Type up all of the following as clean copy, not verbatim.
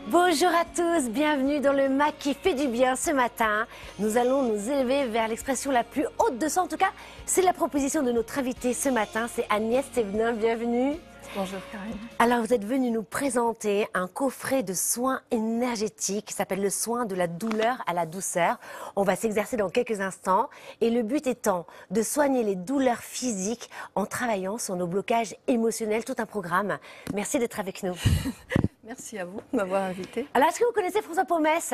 Bonjour à tous, bienvenue dans le MAC qui fait du bien ce matin. Nous allons nous élever vers l'expression la plus haute de soi. En tout cas, c'est la proposition de notre invitée ce matin, c'est Agnès Thévenin, bienvenue. Bonjour Karine. Alors vous êtes venue nous présenter un coffret de soins énergétiques qui s'appelle le soin de la douleur à la douceur. On va s'exercer dans quelques instants et le but étant de soigner les douleurs physiques en travaillant sur nos blocages émotionnels, tout un programme. Merci d'être avec nous. Merci à vous de m'avoir invitée. Alors est-ce que vous connaissez François Pomès ?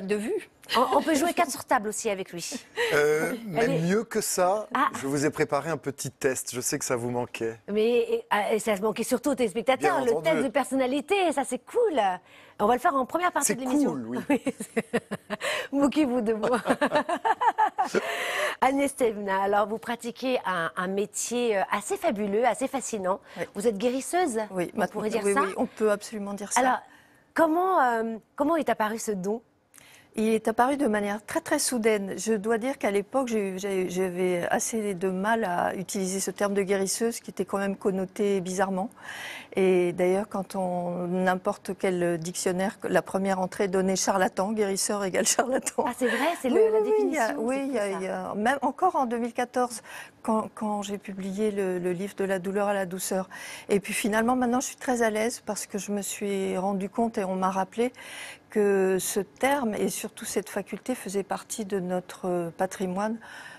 De vue. On peut jouer 4 sur table aussi avec lui. Même mieux que ça, Ah. je vous ai préparé un petit test. Je sais que ça vous manquait. Mais ça se manquait surtout aux téléspectateurs, Bien le entendu. test de personnalité, ça c'est cool. On va le faire en première partie C'est de l'émission. cool, oui. Moquez-vous de moi. Agnès Thévenin, alors vous pratiquez un métier assez fabuleux, assez fascinant. Oui. Vous êtes guérisseuse, Oui, on pourrait dire oui, ça. oui, on peut absolument dire ça. Alors, comment est apparu ce don ? Il est apparu de manière très très soudaine. Je dois dire qu'à l'époque, j'avais assez de mal à utiliser ce terme de guérisseuse qui était quand même connoté bizarrement. Et d'ailleurs, quand n'importe quel dictionnaire, la première entrée donnait charlatan, guérisseur égale charlatan. Ah c'est vrai, c'est Oui, la oui, définition. oui, même encore en 2014, quand j'ai publié le livre de la douleur à la douceur. Et puis finalement, maintenant, je suis très à l'aise parce que je me suis rendu compte et on m'a rappelé que ce terme et surtout cette faculté faisait partie de notre patrimoine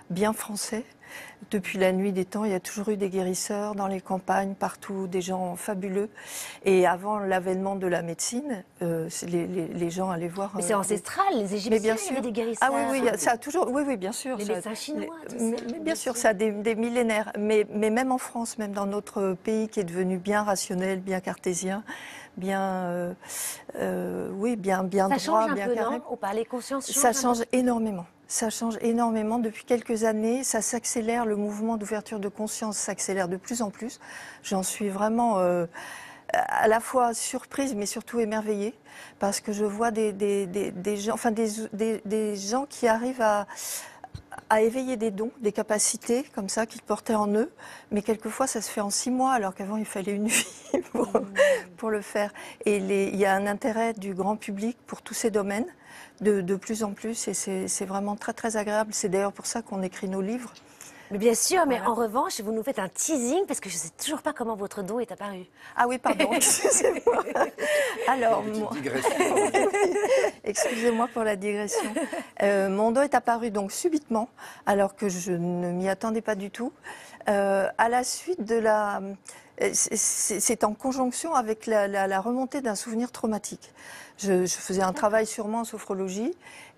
bien français. Depuis la nuit des temps, il y a toujours eu des guérisseurs dans les campagnes, partout, des gens fabuleux. Et avant l'avènement de la médecine, les gens allaient voir... Mais c'est ancestral, les Égyptiens, Mais bien il y avait sûr. des guérisseurs. Ah oui, oui, ça a toujours... Oui, oui, bien sûr. Les ça- médecins chinois, tout mais ça, bien bien sûr, sûr. ça a des millénaires. Mais même en France, même dans notre pays qui est devenu bien rationnel, bien cartésien, bien... oui, bien Ça droit, change un bien peu, carré. non ? Ou pas, les consciences changent Ça un peu. change énormément. Ça change énormément. Depuis quelques années, ça s'accélère. Le mouvement d'ouverture de conscience s'accélère de plus en plus. J'en suis vraiment à la fois surprise, mais surtout émerveillée, parce que je vois des gens, enfin des gens qui arrivent à éveiller des dons, des capacités comme ça qu'ils portaient en eux, mais quelquefois ça se fait en 6 mois, alors qu'avant il fallait une vie pour le faire. Et il y a un intérêt du grand public pour tous ces domaines, de plus en plus, et c'est vraiment très très agréable. C'est d'ailleurs pour ça qu'on écrit nos livres. Mais bien sûr, mais Voilà. en revanche, vous nous faites un teasing parce que je ne sais toujours pas comment votre don est apparu. Ah oui, pardon, excusez-moi. Alors, Petite moi, digression. excusez-moi pour la digression. Mon dos est apparu donc subitement, alors que je ne m'y attendais pas du tout. À la suite de la... C'est en conjonction avec la remontée d'un souvenir traumatique. Je faisais un travail sur moi en sophrologie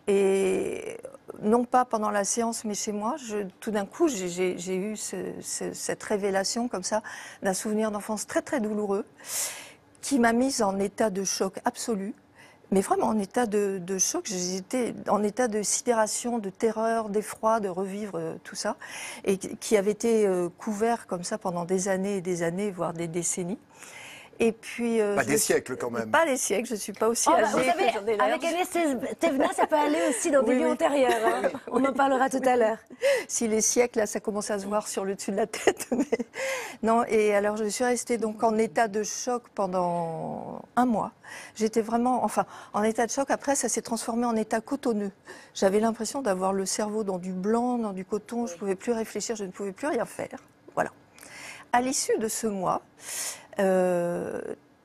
et non pas pendant la séance mais chez moi, tout d'un coup j'ai eu cette révélation comme ça d'un souvenir d'enfance très très douloureux qui m'a mise en état de choc absolu. Mais vraiment en état de choc, j'étais en état de sidération, de terreur, d'effroi, de revivre tout ça, et qui avait été couvert comme ça pendant des années, voire des décennies. Et puis, Pas des siècles quand même. Pas des siècles, je ne suis pas aussi Oh, bah, âgée vous savez, que j'en ai l'air. avec Agnès Thévenin, ça peut aller aussi dans des Oui, vies oui. antérieures. Hein. On en parlera tout à l'heure. Si les siècles, là, ça commence à se voir sur le dessus de la tête. Mais... Non, et alors je suis restée donc en état de choc pendant 1 mois. J'étais vraiment, enfin, en état de choc. Après, ça s'est transformé en état cotonneux. J'avais l'impression d'avoir le cerveau dans du blanc, dans du coton. Je ne pouvais plus réfléchir, je ne pouvais plus rien faire. Voilà. À l'issue de ce mois,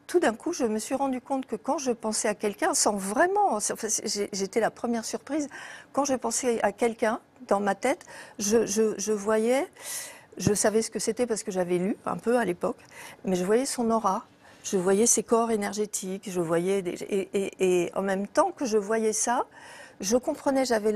tout d'un coup, je me suis rendu compte que quand je pensais à quelqu'un, sans vraiment, enfin, j'étais la première surprise, quand je pensais à quelqu'un dans ma tête, je voyais, je savais ce que c'était parce que j'avais lu un peu à l'époque, mais je voyais son aura, je voyais ses corps énergétiques, je voyais et en même temps que je voyais ça, je comprenais, j'avais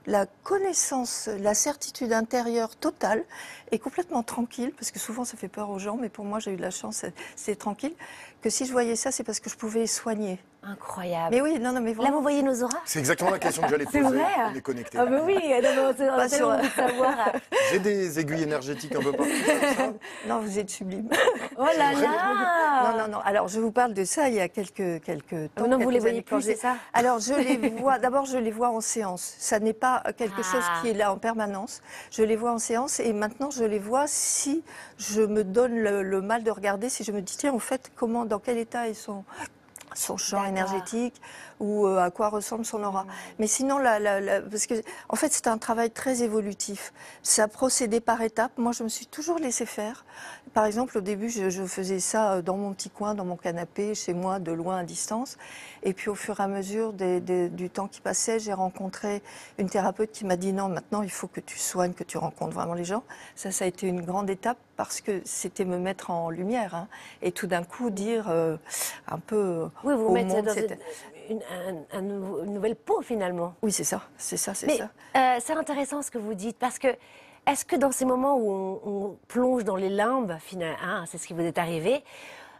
la connaissance, la certitude intérieure totale et complètement tranquille, parce que souvent ça fait peur aux gens, mais pour moi j'ai eu de la chance, c'est tranquille, que si je voyais ça, c'est parce que je pouvais soigner. Incroyable. Mais oui, non, mais Là, vraiment. vous voyez nos auras ? C'est exactement la question que j'allais C'est poser. vrai. On est connectés. Ah, bah oui, on a Pas tellement sur- envie de savoir. J'ai des aiguilles énergétiques un peu partout comme ça. Non, vous êtes sublime. Oh là là Non. Alors, je vous parle de ça il y a quelques temps. Non, vous les quelques voyez années, quand plus, c'est ça ? Alors, je les vois, d'abord, je les vois en séance. Ça n'est pas quelque chose qui est là en permanence. Je les vois en séance et maintenant, je les vois si je me donne le mal de regarder, si je me dis, tiens, en fait, dans quel état ils sont son champ D'accord. énergétique ou à quoi ressemble son aura. Mais sinon, parce que en fait, c'est un travail très évolutif. Ça procédé par étapes. Moi, je me suis toujours laissé faire. Par exemple, au début, je faisais ça dans mon petit coin, dans mon canapé, chez moi, de loin, à distance. Et puis, au fur et à mesure du temps qui passait, j'ai rencontré une thérapeute qui m'a dit non, maintenant, il faut que tu soignes, que tu rencontres vraiment les gens. Ça a été une grande étape parce que c'était me mettre en lumière. Hein, et tout d'un coup, dire un peu... Oui, vous au mettez monde, dans c'était- une nouvelle peau finalement. Oui, c'est ça, c'est ça, c'est Mais ça. c'est intéressant ce que vous dites parce que est-ce que dans ces moments où on plonge dans les limbes, finalement, c'est ce qui vous est arrivé,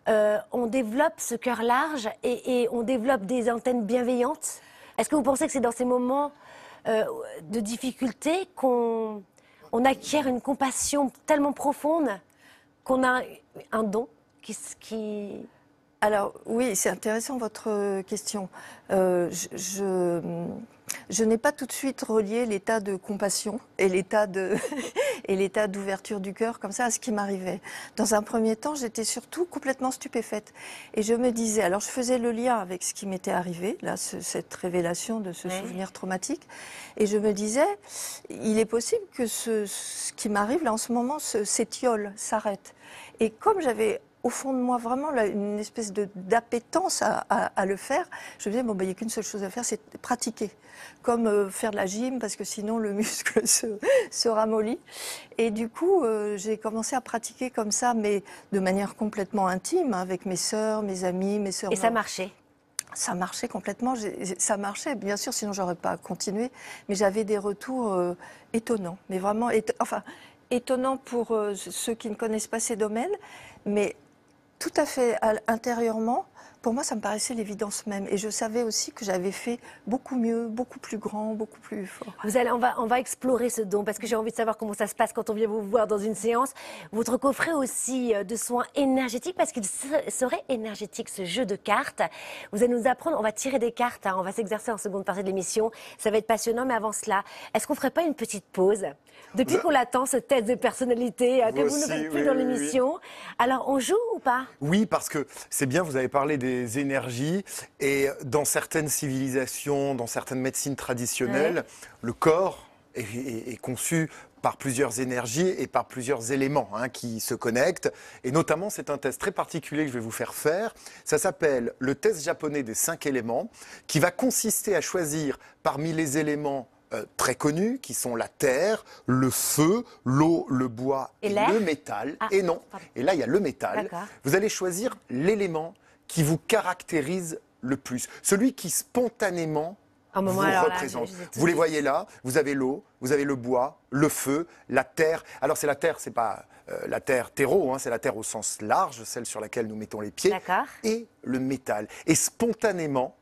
on développe ce cœur large et on développe des antennes bienveillantes? Est-ce que vous pensez que c'est dans ces moments de difficulté qu'on acquiert une compassion tellement profonde qu'on a un don qui... Alors oui, c'est intéressant votre question. Je n'ai pas tout de suite relié l'état de compassion et l'état et l'état d'ouverture du cœur comme ça à ce qui m'arrivait. Dans un premier temps, j'étais surtout complètement stupéfaite et je me disais, alors je faisais le lien avec ce qui m'était arrivé, là, cette révélation de ce souvenir traumatique, et je me disais, il est possible que ce qui m'arrive là en ce moment s'étiole, s'arrête. Et comme j'avais au fond de moi vraiment là, une espèce d'appétence à le faire, je me disais, bon, ben, il n'y a qu'une seule chose à faire, c'est pratiquer. Comme faire de la gym, parce que sinon le muscle se ramollit. Et du coup, j'ai commencé à pratiquer comme ça, mais de manière complètement intime, hein, avec mes sœurs, mes amis, mes sœurs. Et ça marchait? Ça marchait complètement, ça marchait, bien sûr, sinon j'aurais pas continué, mais j'avais des retours étonnants, mais vraiment, étonnants pour ceux qui ne connaissent pas ces domaines, mais tout à fait intérieurement, pour moi, ça me paraissait l'évidence même. Et je savais aussi que j'avais fait beaucoup mieux, beaucoup plus grand, beaucoup plus fort. On va explorer ce don parce que j'ai envie de savoir comment ça se passe quand on vient vous voir dans une séance. Votre coffret aussi de soins énergétiques parce qu'il serait énergétique ce jeu de cartes. Vous allez nous apprendre, on va tirer des cartes, hein, on va s'exercer en seconde partie de l'émission. Ça va être passionnant, mais avant cela, est-ce qu'on ferait pas une petite pause? Depuis qu'on l'attend, ce test de personnalité que vous ne faites plus dans l'émission. Alors, on joue ou pas? Oui, parce que c'est bien, vous avez parlé des énergies, et dans certaines civilisations, dans certaines médecines traditionnelles, le corps est conçu par plusieurs énergies et par plusieurs éléments qui se connectent. Et notamment, c'est un test très particulier que je vais vous faire faire. Ça s'appelle le test japonais des 5 éléments, qui va consister à choisir parmi les éléments très connus, qui sont la terre, le feu, l'eau, le bois et le métal. Et non, et là il y a le métal. Vous allez choisir l'élément qui vous caractérise le plus, celui qui spontanément vous représente. Vous les voyez là, vous avez l'eau, vous avez le bois, le feu, la terre. Alors c'est la terre, c'est pas la terre terreau, c'est la terre au sens large, celle sur laquelle nous mettons les pieds, et le métal. Et spontanément,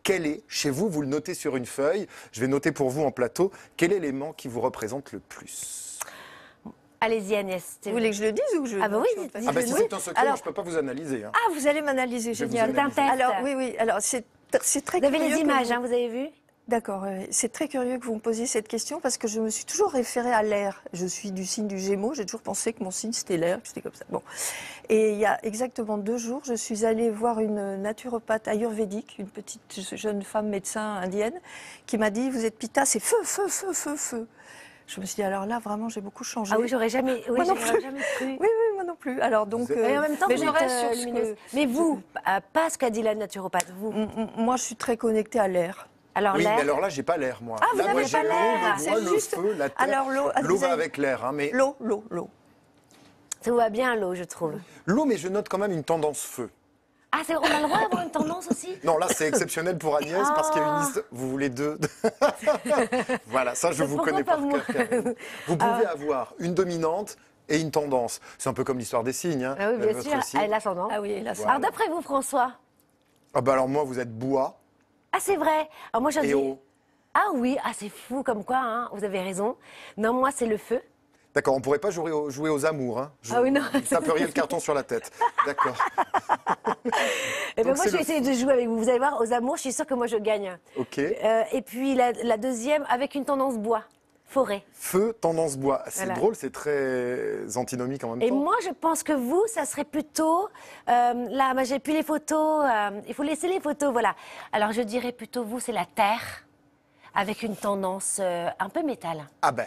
quel est, chez vous, vous le notez sur une feuille, je vais noter pour vous en plateau, quel est l'élément qui vous représente le plus? Allez-y Agnès. Vous voulez que je le dise ou que je... Ah bah oui, si c'est un secret, alors, je ne peux pas vous analyser. Hein. Ah, vous allez m'analyser, génial. C'est un test. Alors, oui, alors c'est très curieux. Vous curieux. avez les images, vous avez vu? D'accord, c'est très curieux que vous me posiez cette question parce que je me suis toujours référée à l'air. Je suis du signe du Gémeaux, j'ai toujours pensé que mon signe c'était l'air, que c'était comme ça. Bon. Et il y a exactement 2 jours, je suis allée voir une naturopathe ayurvédique, une petite jeune femme médecin indienne, qui m'a dit, vous êtes Pitta, c'est feu, feu, feu, feu, feu. Je me suis dit, alors là, vraiment, j'ai beaucoup changé. Ah oui, j'aurais jamais cru. Oui, moi non plus. Alors donc, et en même temps, mais vous êtes lumineuse. Mais vous, pas ce qu'a dit la naturopathe, vous. Moi, je suis très connectée à l'air. Alors, oui, mais alors là, j'ai pas l'air, moi. Ah, vous là, moi, n'avez pas l'air. C'est juste... le feu, la terre. Alors, l'eau va avec l'air. Mais... L'eau. Ça vous va bien, l'eau, je trouve. L'eau, mais je note quand même une tendance feu. Ah, on a le droit d'avoir une tendance aussi? Non, là, c'est exceptionnel pour Agnès, parce qu'il y a une liste. Vous voulez 2. Voilà, ça, je vous connais par cœur. Vous pouvez avoir une dominante et une tendance. C'est un peu comme l'histoire des signes. Hein, ah oui, bien sûr. Elle est l'ascendant. Ah oui, l'ascendant. Alors, d'après vous, François? Ah bah alors, moi, vous êtes bois. Ah, c'est vrai. Alors, moi, j'ai dit... eau. Ah oui, c'est fou comme quoi, hein, vous avez raison. Non, moi, c'est le feu. D'accord, on ne pourrait pas jouer aux amours. Hein. Ah oui, non. Vous taperiez le carton sur la tête. D'accord. Et ben moi, je vais essayer de jouer avec vous. Vous allez voir, aux amours, je suis sûre que moi, je gagne. Ok. Et puis, la deuxième, avec une tendance bois. forêt. Feu, tendance bois. C'est Voilà. drôle, c'est très antinomique en même Et temps. moi, je pense que vous, ça serait plutôt... là, moi, j'ai plus les photos. Il faut laisser les photos, voilà. Alors, je dirais plutôt, vous, c'est la terre, avec une tendance un peu métal. Ah ben,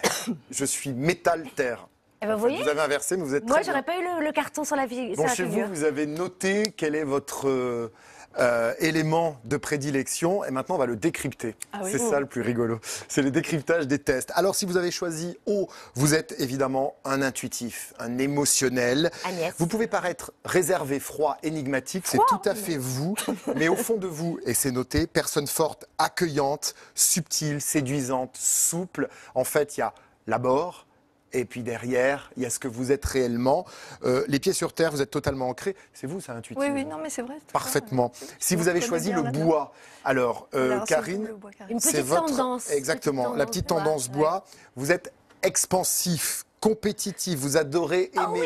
je suis métal-terre. Eh ben, En vous fait, voyez, vous avez inversé, mais vous êtes moi, très bien. j'aurais pas eu le carton sur la, sur Bon, la chez figure. vous, vous avez noté quel est votre élément de prédilection et maintenant on va le décrypter. Ah oui. C'est ça le plus rigolo. C'est le décryptage des tests. Alors si vous avez choisi O, vous êtes évidemment un intuitif, un émotionnel. Agnès. Vous pouvez paraître réservé, froid, énigmatique, c'est tout à fait vous. Mais au fond de vous, et c'est noté, personne forte, accueillante, subtile, séduisante, souple. En fait, il y a l'abord. Et puis derrière, il y a ce que vous êtes réellement. Les pieds sur terre, vous êtes totalement ancré. C'est vous, ça, intuitif. Oui, oui, non, mais c'est vrai. Parfaitement. Si vous me avez connais choisi bien le là-dedans. bois, alors, Alors, c'est Karine, le bois, Karine. Une c'est petite votre... tendance. Exactement, la petite tendance bois. Vous êtes expansif, compétitif, vous adorez aimer.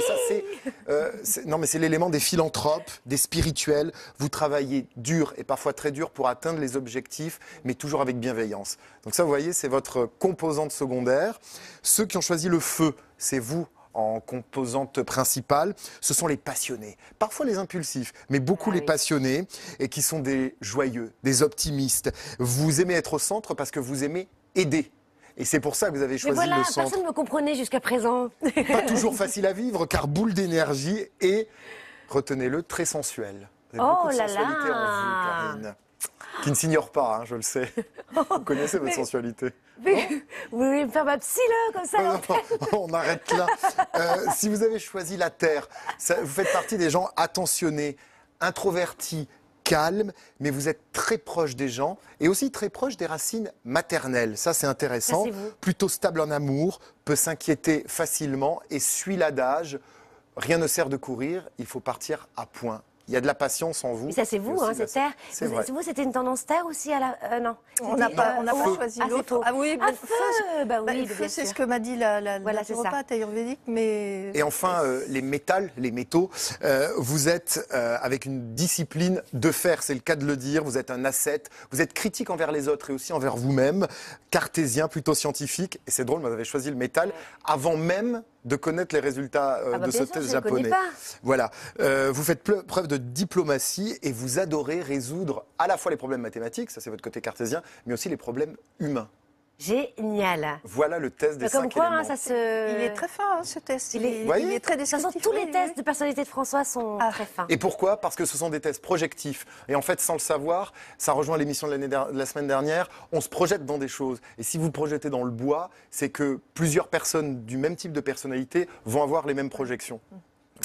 Ça, non, mais c'est l'élément des philanthropes, des spirituels. Vous travaillez dur et parfois très dur pour atteindre les objectifs, mais toujours avec bienveillance. Donc ça, vous voyez, c'est votre composante secondaire. Ceux qui ont choisi le feu, c'est vous en composante principale, ce sont les passionnés, parfois les impulsifs, mais beaucoup Ah les oui. passionnés et qui sont des joyeux, des optimistes. Vous aimez être au centre parce que vous aimez aider. Et c'est pour ça que vous avez Mais choisi voilà, le centre. personne ne me comprenait jusqu'à présent. Pas toujours facile à vivre, car boule d'énergie et, retenez-le, très sensuel. Vous avez Oh beaucoup de là sensualité là. en vous, Karine. Qui ne s'ignore pas, hein, je le sais. Vous connaissez votre sensualité. Mais, vous voulez me faire ma psy, là, comme ça Non, là non, on arrête là. Si vous avez choisi la Terre, vous faites partie des gens attentionnés, introvertis, calmes, mais vous êtes très proche des gens et aussi très proche des racines maternelles. Ça, c'est intéressant. Ça, c'est vous. Plutôt stable en amour, peut s'inquiéter facilement et suit l'adage. Rien ne sert de courir, il faut partir à point. Il y a de la patience en vous. Et ça, c'est vous, mais aussi hein, de la- c'est terre. C'est vrai. Vous, c'était une tendance terre aussi à la... non. On n'a C'était, pas, on n'a pas feu. choisi Ah, c'est l'autre. faux. Ah oui, Ah, mais feu, bah oui, le bien feu, c'est sûr. ce que m'a dit la Voilà, c'est ça. naturopathe ayurvédique, mais... Et enfin, les métals, les métaux, vous êtes avec une discipline de fer, c'est le cas de le dire, vous êtes un ascète, vous êtes critique envers les autres et aussi envers vous-même, cartésien, plutôt scientifique, et c'est drôle, vous avez choisi le métal avant même de connaître les résultats Ah bah, de bien ce sûr, test je ne connais japonais. pas. Voilà, vous faites preuve de diplomatie et vous adorez résoudre à la fois les problèmes mathématiques, ça c'est votre côté cartésien, mais aussi les problèmes humains. Génial. Voilà le test des Bah, comme 5 quoi, éléments. hein, ça se... Il est très fin, hein, ce test. Il est- Voyez il est très De toute façon, descriptif. tous les oui, tests oui. de personnalité de François sont Ah. très fins. Et pourquoi? Parce que ce sont des tests projectifs. Et en fait, sans le savoir, ça rejoint l'émission de la semaine dernière, on se projette dans des choses. Et si vous projetez dans le bois, c'est que plusieurs personnes du même type de personnalité vont avoir les mêmes projections.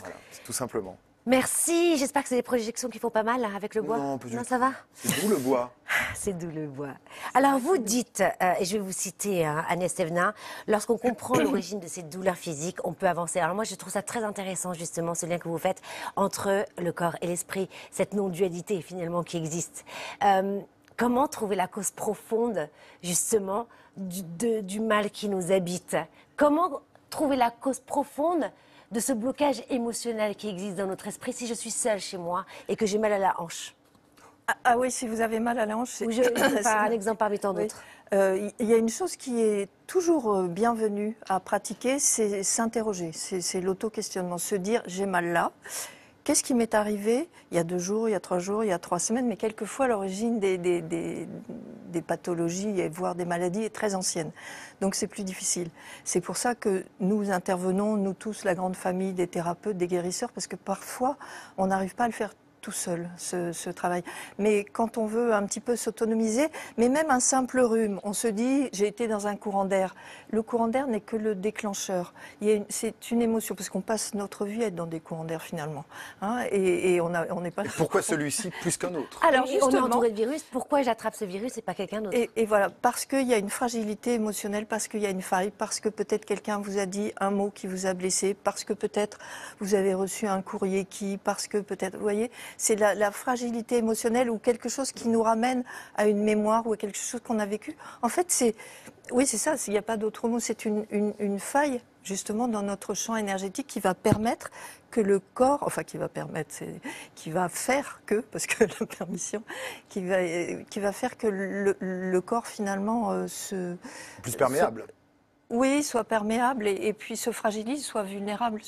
Voilà, c'est tout simplement. Merci, j'espère que c'est des projections qui font pas mal hein, avec le bois. Non, pas du tout. ça va. C'est d'où le bois. C'est d'où le bois. Alors vous dites, et je vais vous citer hein, Agnès Thévenin, lorsqu'on comprend l'origine de ces douleurs physiques, on peut avancer. Alors moi je trouve ça très intéressant justement ce lien que vous faites entre le corps et l'esprit, cette non-dualité finalement qui existe. Comment trouver la cause profonde justement du mal qui nous habite? Comment trouver la cause profonde de ce blocage émotionnel qui existe dans notre esprit si je suis seule chez moi et que j'ai mal à la hanche? Ah oui, si vous avez mal à la hanche, c'est... Ou je c'est pas un exemple parmi tant Oui. d'autres. Il y a une chose qui est toujours bienvenue à pratiquer, c'est s'interroger, c'est l'auto-questionnement, se dire j'ai mal là. Qu'est-ce qui m'est arrivé il y a 2 jours, il y a 3 jours, il y a 3 semaines, mais quelquefois l'origine des pathologies et voire des maladies est très ancienne. Donc c'est plus difficile. C'est pour ça que nous intervenons, nous tous, la grande famille des thérapeutes, des guérisseurs, parce que parfois on n'arrive pas à le faire tout seul, ce travail. Mais quand on veut un petit peu s'autonomiser, mais même un simple rhume, on se dit, j'ai été dans un courant d'air. Le courant d'air n'est que le déclencheur. C'est une émotion, parce qu'on passe notre vie à être dans des courants d'air finalement. Hein, et on n'est pas... Pourquoi celui-ci plus qu'un autre? Alors Et on est justement, entouré de virus, pourquoi j'attrape ce virus et pas quelqu'un d'autre? et voilà, parce qu'il y a une fragilité émotionnelle, parce qu'il y a une faille, parce que peut-être quelqu'un vous a dit un mot qui vous a blessé, parce que peut-être vous avez reçu un courrier parce que peut-être, vous voyez, c'est la fragilité émotionnelle ou quelque chose qui nous ramène à une mémoire ou à quelque chose qu'on a vécu. En fait, oui, c'est ça, il n'y a pas d'autre mot, c'est une faille justement dans notre champ énergétique qui va permettre que le corps, enfin qui va faire que, parce que la permission, qui va faire que le corps finalement Plus perméable. Oui, soit perméable et puis se fragilise, soit vulnérable.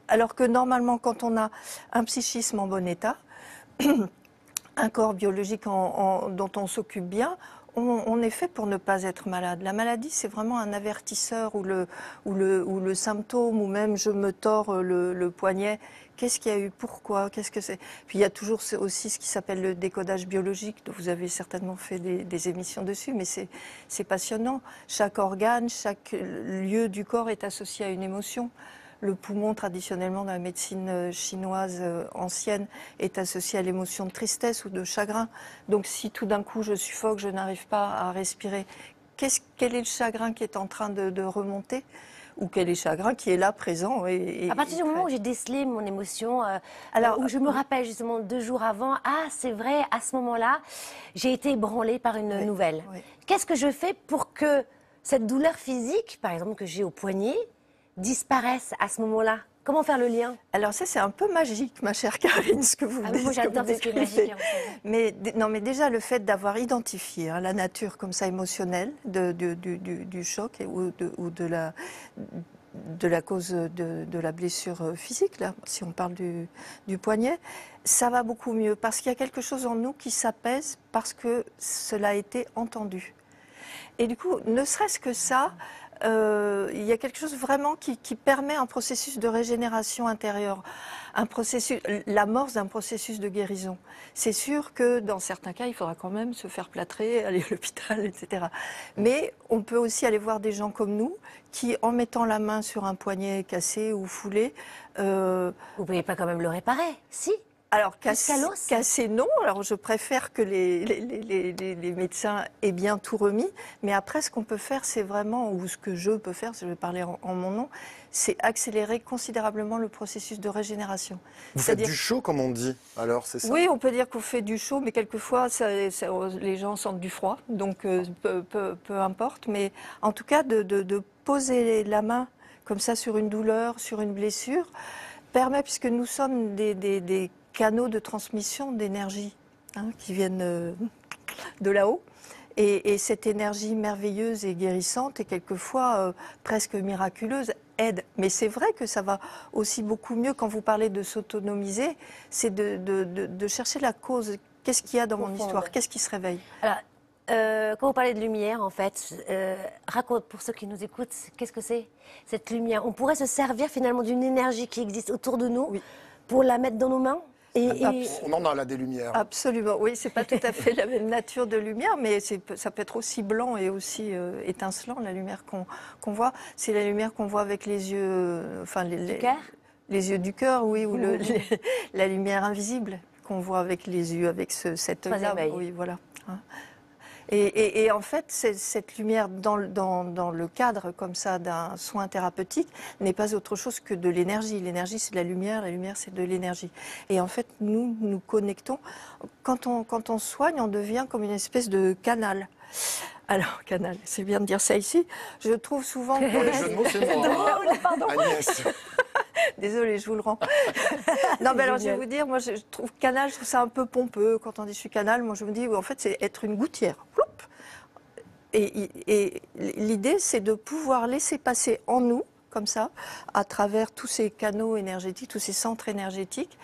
Alors que normalement, quand on a un psychisme en bon état, un corps biologique dont on s'occupe bien, on est fait pour ne pas être malade. La maladie, c'est vraiment un avertisseur ou le symptôme, ou même je me tords le poignet. Qu'est-ce qu'il y a eu? Pourquoi? Qu'est-ce que c'est? Puis il y a toujours aussi ce qui s'appelle le décodage biologique, dont vous avez certainement fait des émissions dessus, mais c'est passionnant. Chaque organe, chaque lieu du corps est associé à une émotion. Le poumon, traditionnellement, dans la médecine chinoise ancienne, est associé à l'émotion de tristesse ou de chagrin. Donc si tout d'un coup je suffoque, je n'arrive pas à respirer, quel est le chagrin qui est en train de remonter? Ou quel est le chagrin qui est là, présent À partir du moment où j'ai décelé mon émotion, où je me rappelle justement 2 jours avant, ah c'est vrai, à ce moment-là, j'ai été ébranlée par une nouvelle. Oui. Qu'est-ce que je fais pour que cette douleur physique, par exemple, que j'ai au poignet, disparaisse à ce moment-là? Comment faire le lien? Alors ça, c'est un peu magique, ma chère Karine, ce que vous dites. Moi j'adore ce qui est magique. Mais déjà, le fait d'avoir identifié la nature comme ça émotionnelle du choc ou de la cause de la blessure physique, là, si on parle du poignet, ça va beaucoup mieux parce qu'il y a quelque chose en nous qui s'apaise parce que cela a été entendu. Et du coup, ne serait-ce que ça, il y a quelque chose vraiment qui permet un processus de régénération intérieure, l'amorce d'un processus de guérison. C'est sûr que dans certains cas, il faudra quand même se faire plâtrer, aller à l'hôpital, etc. Mais on peut aussi aller voir des gens comme nous qui, en mettant la main sur un poignet cassé ou foulé... Vous ne pouvez pas quand même le réparer? Si. Alors, cassé, non. Alors, je préfère que les médecins aient bien tout remis. Mais après, ce qu'on peut faire, c'est vraiment, ou ce que je peux faire, je vais parler en mon nom, c'est accélérer considérablement le processus de régénération. Vous faites du chaud, comme on dit, alors, c'est ça? Oui, on peut dire qu'on fait du chaud, mais quelquefois, les gens sentent du froid. Donc, peu importe. Mais en tout cas, de poser la main comme ça sur une douleur, sur une blessure, permet, puisque nous sommes des canaux de transmission d'énergie qui viennent de là-haut. Et cette énergie merveilleuse et guérissante et quelquefois presque miraculeuse aide. Mais c'est vrai que ça va aussi beaucoup mieux quand vous parlez de s'autonomiser, c'est de chercher la cause. Qu'est-ce qu'il y a dans mon histoire? Qu'est-ce qui se réveille? Alors, quand vous parlez de lumière, en fait, raconte pour ceux qui nous écoutent, qu'est-ce que c'est cette lumière? On pourrait se servir finalement d'une énergie qui existe autour de nous pour la mettre dans nos mains? On en a là des lumières. Absolument, oui, c'est pas tout à fait la même nature de lumière, mais ça peut être aussi blanc et aussi étincelant, la lumière qu'on voit. C'est la lumière qu'on voit avec les yeux, les yeux du cœur, oui, ou la lumière invisible qu'on voit avec les yeux, avec cette lame. Oui, voilà. Et en fait, cette lumière dans le cadre comme ça d'un soin thérapeutique n'est pas autre chose que de l'énergie. L'énergie, c'est de la lumière c'est de l'énergie. Et en fait, nous connectons. Quand on soigne, on devient comme une espèce de canal. Alors, canal, c'est bien de dire ça ici. Je trouve souvent que... Le jeu de mots, c'est moi. Pardon. Agnès. Désolée, je vous le rends. Non, mais alors je vais vous dire, moi je trouve canal, je trouve ça un peu pompeux. Quand on dit je suis canal, moi je me dis, en fait, c'est être une gouttière. Ploup. Et l'idée, c'est de pouvoir laisser passer en nous, comme ça, à travers tous ces canaux énergétiques, tous ces centres énergétiques,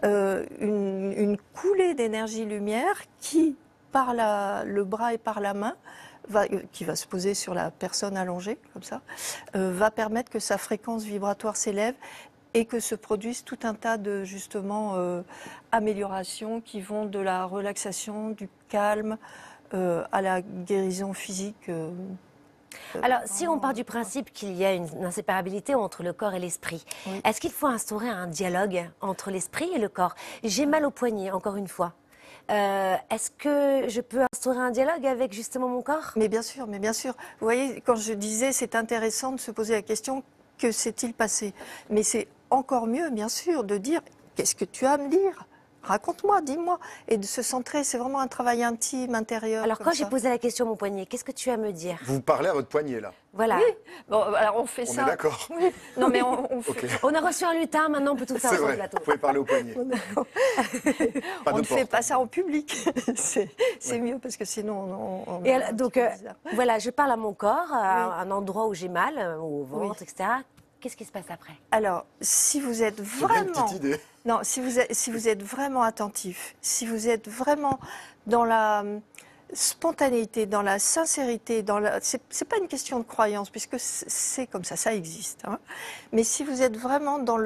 une coulée d'énergie-lumière qui, par le bras et par la main, qui va se poser sur la personne allongée, comme ça, va permettre que sa fréquence vibratoire s'élève et que se produisent tout un tas de, justement, améliorations qui vont de la relaxation, du calme, à la guérison physique. Alors, si on part du principe qu'il y a une inséparabilité entre le corps et l'esprit, est-ce qu'il faut instaurer un dialogue entre l'esprit et le corps? J'ai mal au poignet, encore une fois. Est-ce que je peux instaurer un dialogue avec justement mon corps? Mais bien sûr, mais bien sûr. Vous voyez, quand je disais c'est intéressant de se poser la question, que s'est-il passé? Mais c'est encore mieux, bien sûr, de dire qu'est-ce que tu as à me dire? raconte-moi, dis-moi. Et de se centrer, c'est vraiment un travail intime, intérieur. Alors, comme quand j'ai ça. posé la question à mon poignet, qu'est-ce que tu as à me dire? Vous parlez à votre poignet, là. Voilà. Oui, bon, alors on fait On ça. est d'accord. Oui. Non, mais on fait. Ok. On a reçu un lutin, maintenant on peut tout faire C'est sur le vrai, plateau. vous pouvez parler au poignet. Pas On de ne fait porte. pas ça en public. C'est mieux parce que sinon on Et a alors, un donc, petit peu bizarre. voilà, je parle à mon corps, à Oui. un endroit où j'ai mal, au ventre, Oui. etc. Qu'est-ce qui se passe après? Alors, si vous êtes J'ai bien une vraiment, petite idée. non, si vous êtes vraiment attentif, si vous êtes vraiment dans la spontanéité, dans la sincérité, c'est pas une question de croyance puisque c'est comme ça existe. Hein. Mais si vous êtes vraiment dans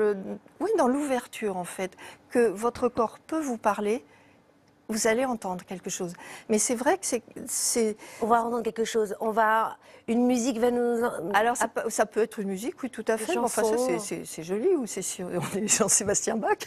dans l'ouverture en fait, que votre corps peut vous parler, vous allez entendre quelque chose. Mais c'est vrai que c'est On va entendre quelque chose. Une musique va nous. alors, ça peut être une musique, oui, tout à fait. Mais enfin, ça, chansons. c'est joli, ou c'est si on est Jean-Sébastien Bach.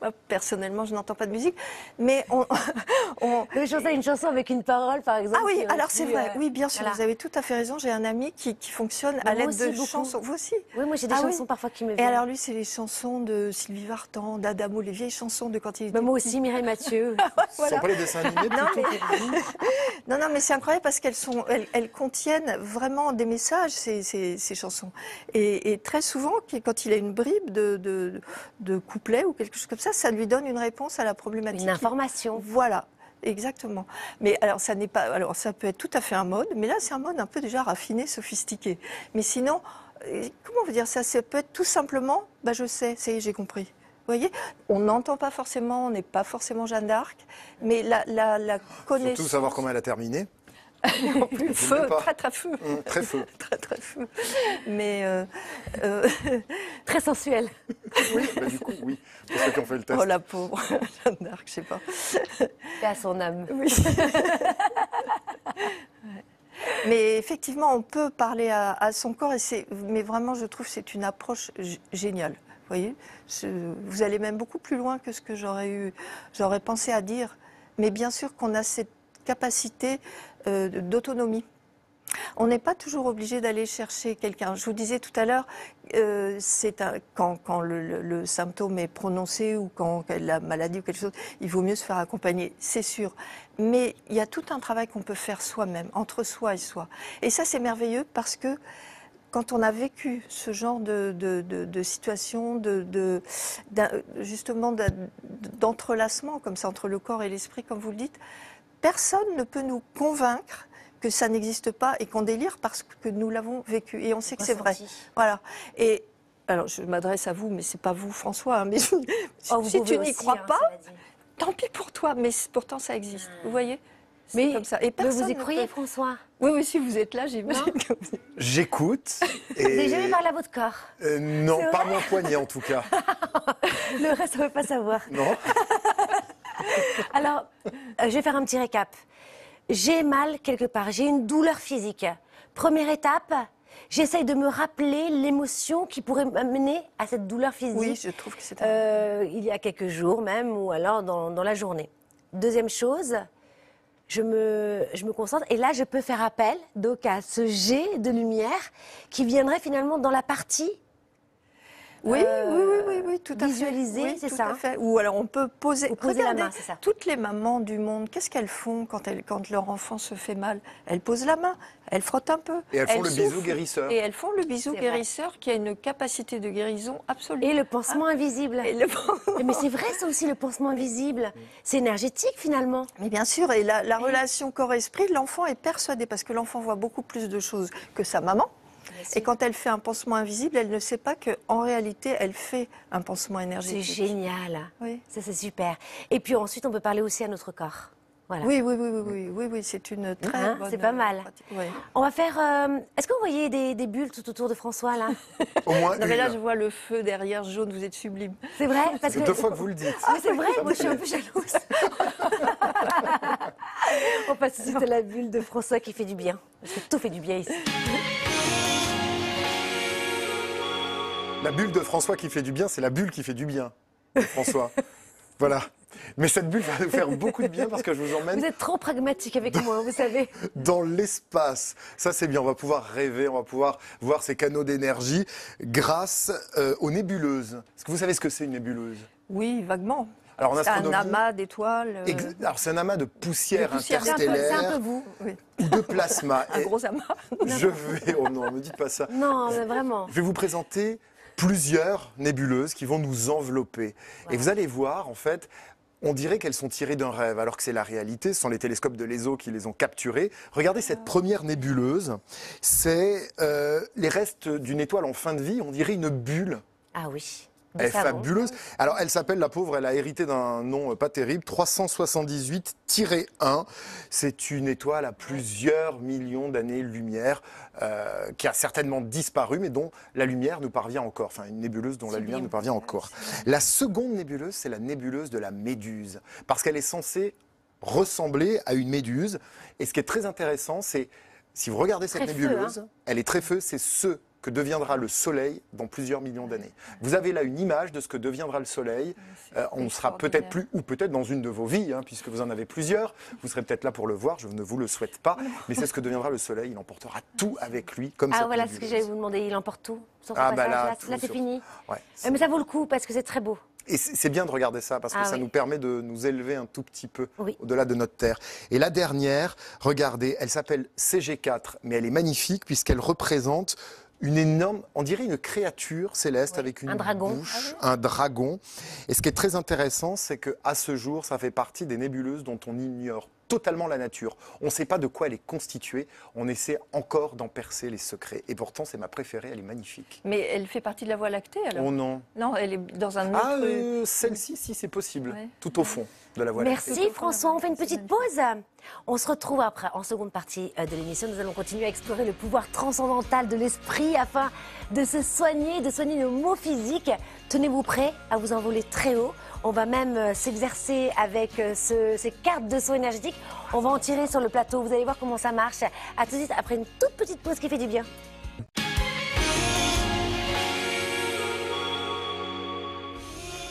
Moi, personnellement, je n'entends pas de musique. Mais Je pensais à une chanson avec une parole, par exemple. Ah oui, qui aurait alors c'est pu, vrai, oui, bien sûr, voilà. vous avez tout à fait raison. J'ai un ami qui fonctionne Mais à moi l'aide aussi, de beaucoup. chansons. Vous aussi? Oui, moi j'ai des Ah oui. chansons parfois qui me Et viennent. alors lui, c'est les chansons de Sylvie Vartan, d'Adamo, les vieilles chansons de quand il était Mais moi petit. aussi, Mireille Mathieu. Ce ne sont pas les dessins animés Non, plutôt mais- pour vous Non, mais c'est incroyable parce elles contiennent vraiment des messages, ces chansons. Et très souvent, quand il a une bribe de couplet ou quelque chose comme ça lui donne une réponse à la problématique. Une information. Voilà. Exactement. Mais alors, ça peut être tout à fait un mode, mais là, c'est un mode un peu déjà raffiné, sophistiqué. Mais sinon, comment vous dire ça? Ça peut être tout simplement, je sais, ça y est, j'ai compris. Vous voyez, on n'entend pas forcément, on n'est pas forcément Jeanne d'Arc, mais la connaissance. Surtout savoir comment elle a terminé. En plus, Je ne feu, sais pas. très feu. Très feu. Très feu. Mais Très sensuelle. Oui, du coup, oui. Pour ceux qui ont fait le test. oh la pauvre Jeanne d'Arc, je sais pas. Paix à son âme. Oui. Mais effectivement, on peut parler à son corps, mais vraiment, je trouve que c'est une approche géniale. Vous voyez, vous allez même beaucoup plus loin que ce que j'aurais pensé à dire. Mais bien sûr qu'on a cette capacité d'autonomie. On n'est pas toujours obligé d'aller chercher quelqu'un. Je vous disais tout à l'heure, quand le symptôme est prononcé ou quand la maladie ou quelque chose, il vaut mieux se faire accompagner, c'est sûr. Mais il y a tout un travail qu'on peut faire soi-même, entre soi et soi. Et ça, c'est merveilleux parce que quand on a vécu ce genre de situation, justement d'entrelacement comme ça entre le corps et l'esprit, comme vous le dites, personne ne peut nous convaincre que ça n'existe pas et qu'on délire parce que nous l'avons vécu. Et on sait que c'est vrai. Ressenti. Voilà. Et alors, je m'adresse à vous, mais c'est pas vous, François. Hein, mais Oh, vous si pouvez tu n'y aussi, crois hein, pas, cela dit. tant pis pour toi. Mais pourtant, ça existe. Vous voyez? C'est Mais, comme ça. Et mais personne vous y ne croyez, peut- François? Oui, si vous êtes là, j'imagine que vous... J'écoute. Vous n'avez Et... jamais parlé à votre corps? non, C'est pas vrai mon poignet en tout cas. Le reste, on ne veut pas savoir. Non. Alors, je vais faire un petit récap. J'ai mal quelque part, j'ai une douleur physique. Première étape, j'essaye de me rappeler l'émotion qui pourrait m'amener à cette douleur physique. Oui, je trouve que c'est Il y a quelques jours même, ou alors dans la journée. Deuxième chose, je me concentre et là, je peux faire appel donc à ce jet de lumière qui viendrait finalement dans la partie Oui, tout à fait. visualiser, Oui, c'est tout ça, à hein. fait. Ou alors on peut poser. Ou poser la Regardez, main, c'est ça. toutes les mamans du monde, qu'est-ce qu'elles font quand leur enfant se fait mal? Elles posent la main, elles frottent un peu. Et elles font le bisou soufflent. guérisseur. Et elles font le bisou C'est guérisseur qui a une capacité de guérison absolue. et le pansement invisible. Et le- Mais c'est vrai, ça aussi, le pansement invisible. C'est énergétique finalement. Mais bien sûr, et la relation corps-esprit, l'enfant est persuadé, parce que l'enfant voit beaucoup plus de choses que sa maman. Et quand elle fait un pansement invisible, elle ne sait pas qu'en réalité, elle fait un pansement C'est énergétique. génial. Oui. Ça, c'est super. Et puis ensuite, on peut parler aussi à notre corps. Voilà. Oui, c'est une très Hein, bonne c'est pas mal. pratique. Oui. On va faire. Est-ce que vous voyez des bulles tout autour de François là? Au moins Non mais là, une. je vois le feu derrière jaune, vous êtes sublime. C'est vrai? Parce C'est 2 fois que vous le dites. Ah, c'est vrai, moi je suis un peu jalouse. On passe tout de suite à la bulle de François qui fait du bien. Parce que tout fait du bien ici. La bulle de François qui fait du bien, c'est la bulle qui fait du bien, François. Voilà. Mais cette bulle va nous faire beaucoup de bien parce que je vous emmène Vous êtes trop pragmatique avec moi, vous savez. dans l'espace. Ça, c'est bien. On va pouvoir rêver, on va pouvoir voir ces canaux d'énergie grâce aux nébuleuses. Est-ce que vous savez ce que c'est une nébuleuse? Oui, vaguement. Alors en C'est un astronomie, amas d'étoiles. alors c'est un amas de poussière De poussière. C'est un peu interstellaire vous. Oui, ou de plasma. un Et gros amas. je vais, oh non, me dites pas ça. Non, mais vraiment. Je vais vous présenter plusieurs nébuleuses qui vont nous envelopper. Ouais. Et vous allez voir, en fait, on dirait qu'elles sont tirées d'un rêve, alors que c'est la réalité. Ce sont les télescopes de l'ESO qui les ont capturées. Regardez cette première nébuleuse. C'est les restes d'une étoile en fin de vie. On dirait une bulle. Ah oui. Elle est savon. fabuleuse. Alors, elle s'appelle, la pauvre, elle a hérité d'un nom pas terrible, 378-1. C'est une étoile à plusieurs millions d'années-lumière qui a certainement disparu, mais dont la lumière nous parvient encore. Enfin, une nébuleuse dont la lumière nous parvient encore. La seconde nébuleuse, c'est la nébuleuse de la Méduse, parce qu'elle est censée ressembler à une méduse. Et ce qui est très intéressant, c'est, si vous regardez cette Très feu, nébuleuse, elle est très feu, c'est ce que deviendra le Soleil dans plusieurs millions d'années. Vous avez là une image de ce que deviendra le Soleil. On sera peut-être plus, ou peut-être dans une de vos vies, puisque vous en avez plusieurs. Vous serez peut-être là pour le voir, je ne vous le souhaite pas. Mais c'est ce que deviendra le Soleil. Il emportera tout avec lui, comme Ah cette voilà ce que nébuleuse. j'allais vous demander. Il emporte tout sur son Ah, bah passage. là, Là, tout là, c'est sur- fini. Ouais, Mais ça vaut le coup parce que c'est très beau. et c'est bien de regarder ça, parce que Ah ça oui. nous permet de nous élever un tout petit peu Oui. au-delà de notre Terre. Et la dernière, regardez, elle s'appelle CG4, mais elle est magnifique puisqu'elle représente une énorme, on dirait une créature céleste Oui. avec une Un dragon. bouche, un dragon. Et ce qui est très intéressant, c'est qu'à ce jour, ça fait partie des nébuleuses dont on ignore totalement la nature. On ne sait pas de quoi elle est constituée. On essaie encore d'en percer les secrets. Et pourtant, c'est ma préférée, elle est magnifique. Mais elle fait partie de la Voie lactée alors? Oh non. Non, elle est dans un autre. Ah, celle-ci, si c'est possible. Ouais. Tout au fond de la Voie lactée. Merci François, on fait une petite pause. On se retrouve après en seconde partie de l'émission. Nous allons continuer à explorer le pouvoir transcendantal de l'esprit afin de se soigner, de soigner nos maux physiques. Tenez-vous prêts à vous envoler très haut. On va même s'exercer avec ces cartes de saut énergétique. On va en tirer sur le plateau. Vous allez voir comment ça marche. À tout de suite après une toute petite pause qui fait du bien.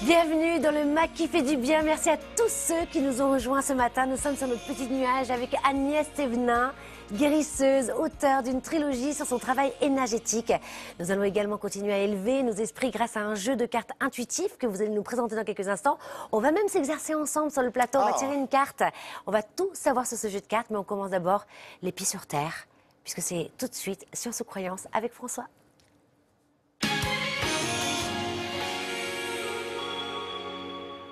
Bienvenue dans le MAC qui fait du bien. Merci à tous ceux qui nous ont rejoints ce matin. Nous sommes sur notre petit nuage avec Agnès Thévenin, guérisseuse, auteure d'une trilogie sur son travail énergétique. Nous allons également continuer à élever nos esprits grâce à un jeu de cartes intuitif que vous allez nous présenter dans quelques instants. On va même s'exercer ensemble sur le plateau. On va tirer une carte. On va tout savoir sur ce jeu de cartes, mais on commence d'abord les pieds sur terre, puisque c'est tout de suite sur Sous Croyance avec François.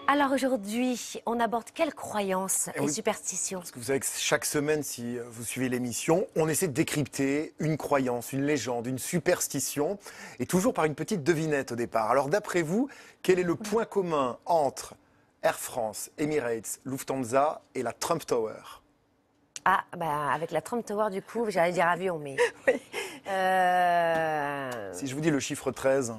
Alors aujourd'hui, on aborde quelles croyances et oui. superstitions? Parce que vous savez que chaque semaine, si vous suivez l'émission, on essaie de décrypter une croyance, une légende, une superstition, et toujours par une petite devinette au départ. Alors d'après vous, quel est le point commun entre Air France, Emirates, Lufthansa et la Trump Tower? Ah, bah avec la Trump Tower, du coup, j'allais dire avion, mais... Si je vous dis le chiffre 13,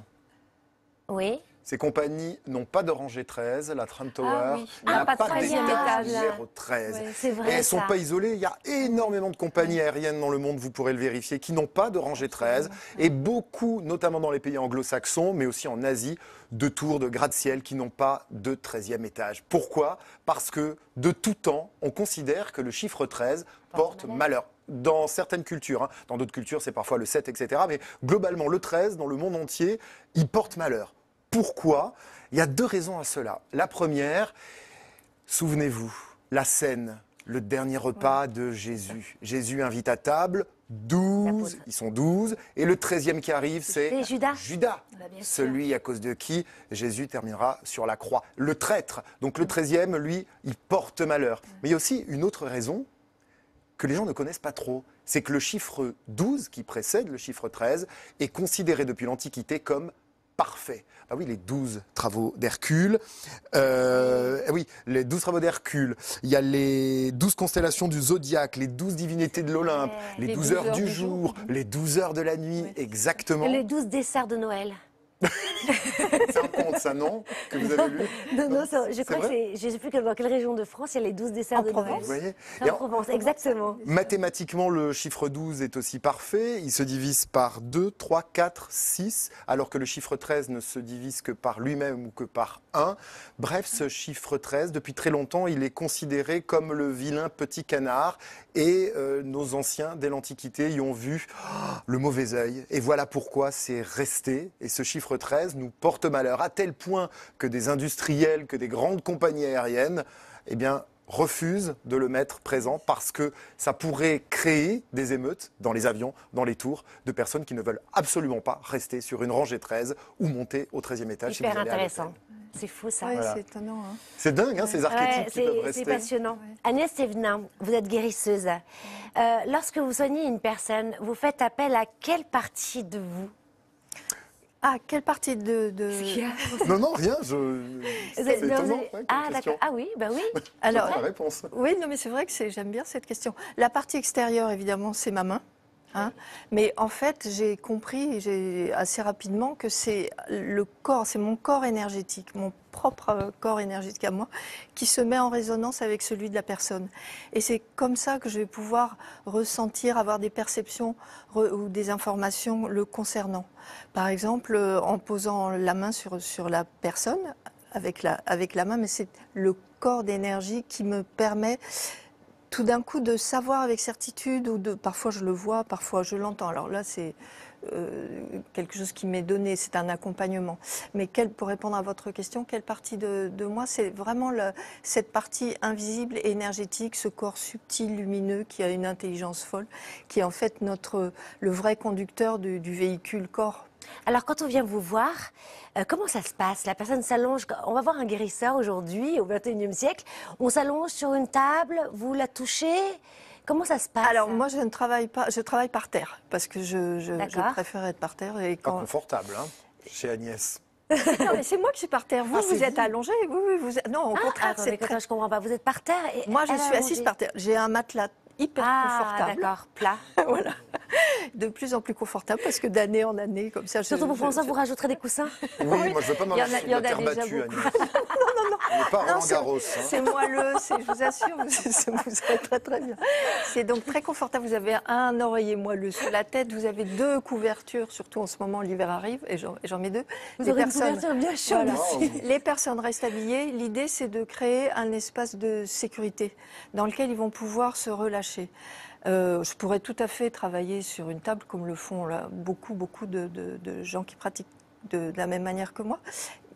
Oui. ces compagnies n'ont pas de rangée 13, la Trump Tower Ah oui. n'a Ah, pas de troisième étage. numéro 13. Ouais. C'est Et vrai, elles ne sont ça. pas isolées. Il y a énormément de compagnies aériennes dans le monde, vous pourrez le vérifier, qui n'ont pas de rangée 13. Et beaucoup, notamment dans les pays anglo-saxons, mais aussi en Asie, de tours, de gratte-ciel qui n'ont pas de 13e étage. Pourquoi? Parce que de tout temps, on considère que le chiffre 13 porte malheur. Dans certaines cultures, dans d'autres cultures, c'est parfois le 7, etc. Mais globalement, le 13, dans le monde entier, il porte malheur. Pourquoi? Il y a deux raisons à cela. La première, souvenez-vous, la scène, le dernier repas de Jésus. Jésus invite à table 12, L'apôtre. ils sont 12, et le 13e qui arrive, c'est C'est Judas. Judas, Bah, bien sûr. celui à cause de qui Jésus terminera sur la croix. Le traître, donc le 13e, lui, il porte malheur. Mais il y a aussi une autre raison que les gens ne connaissent pas trop. C'est que le chiffre 12, qui précède le chiffre 13, est considéré depuis l'Antiquité comme parfait. Ah oui, les 12 travaux d'Hercule. Oui, les 12 travaux d'Hercule. Il y a les 12 constellations du zodiaque, les 12 divinités de l'Olympe, Ouais. les 12 heures du jour, les 12 heures de la nuit, Ouais. exactement. Les 12 desserts de Noël. C'est un conte, ça, non? Que vous avez lu? Non, ça, je crois que vrai c'est... Je ne sais plus dans quelle région de France il y a les 12 desserts En de Provence. Noël. Vous voyez? C'est Et en Provence, exactement. mathématiquement, le chiffre 12 est aussi parfait. Il se divise par 2, 3, 4, 6, alors que le chiffre 13 ne se divise que par lui-même ou que par 1. Bref, ce chiffre 13, depuis très longtemps, il est considéré comme le vilain petit canard. Et nos anciens, dès l'Antiquité, y ont vu le mauvais œil. Et voilà pourquoi c'est resté. Et ce chiffre chiffre 13 nous porte malheur, à tel point que des industriels, que des grandes compagnies aériennes, eh bien, refusent de le mettre présent parce que ça pourrait créer des émeutes dans les avions, dans les tours, de personnes qui ne veulent absolument pas rester sur une rangée 13 ou monter au 13e étage. Hyper si vous allez à intéressant. l'hôtel. C'est fou ça. Oui, Voilà. c'est étonnant. Hein. C'est dingue, hein, ces archétypes qui peuvent c'est rester. passionnant. Agnès Thévenin, vous êtes guérisseuse. Lorsque vous soignez une personne, vous faites appel à quelle partie de vous? Ah, quelle partie de... Non, non, rien. C'est étonnant. hein, comme Ah, question. d'accord. Ah oui, ben oui. Alors, La réponse. oui, non, mais c'est vrai que j'aime bien cette question. La partie extérieure, évidemment, c'est ma main. Hein. Mais en fait, j'ai compris assez rapidement que c'est le corps, c'est mon corps énergétique, mon propre corps énergétique à moi, qui se met en résonance avec celui de la personne. Et c'est comme ça que je vais pouvoir ressentir, avoir des perceptions ou des informations le concernant. Par exemple, en posant la main sur la personne, avec la main, mais c'est le corps d'énergie qui me permet tout d'un coup de savoir avec certitude, parfois je le vois, parfois je l'entends. Alors là, c'est quelque chose qui m'est donné, c'est un accompagnement. Mais pour répondre à votre question, quelle partie de moi? C'est vraiment cette partie invisible et énergétique, ce corps subtil, lumineux, qui a une intelligence folle, qui est en fait le vrai conducteur du véhicule corps. Alors, quand on vient vous voir, comment ça se passe? La personne s'allonge. On va voir un guérisseur aujourd'hui, au XXIe siècle. On s'allonge sur une table, vous la touchez. Comment ça se passe? Alors, moi, je ne travaille pas, je travaille par terre, parce que je préfère être par terre. Et Pas confortable, hein, chez Agnès. Non, mais c'est moi qui suis par terre. Vous êtes allongé. Oui, vous êtes... Non, au contraire, attendez, je comprends pas. Vous êtes par terre et Moi, je elle suis assise allongée. par terre. J'ai un matelas hyper confortable. D'accord, plat. Voilà. De plus en plus confortable parce que d'année en année, comme ça. Surtout pour François, vous rajouterez des coussins? Oui, moi je veux pas m'amasser sur il y en la a terre déjà battue, beaucoup. Agnès. On n'est pas Roland Garros. hein. C'est moelleux, je vous assure, vous serez très très bien. C'est donc très confortable. Vous avez un oreiller moelleux sur la tête, vous avez deux couvertures, surtout en ce moment, l'hiver arrive, et j'en mets deux. Vous aurez une couverture bien chaude Voilà. aussi. Les personnes restent habillées. L'idée, c'est de créer un espace de sécurité dans lequel ils vont pouvoir se relâcher. Je pourrais tout à fait travailler sur une table comme le font là, beaucoup de gens qui pratiquent de la même manière que moi.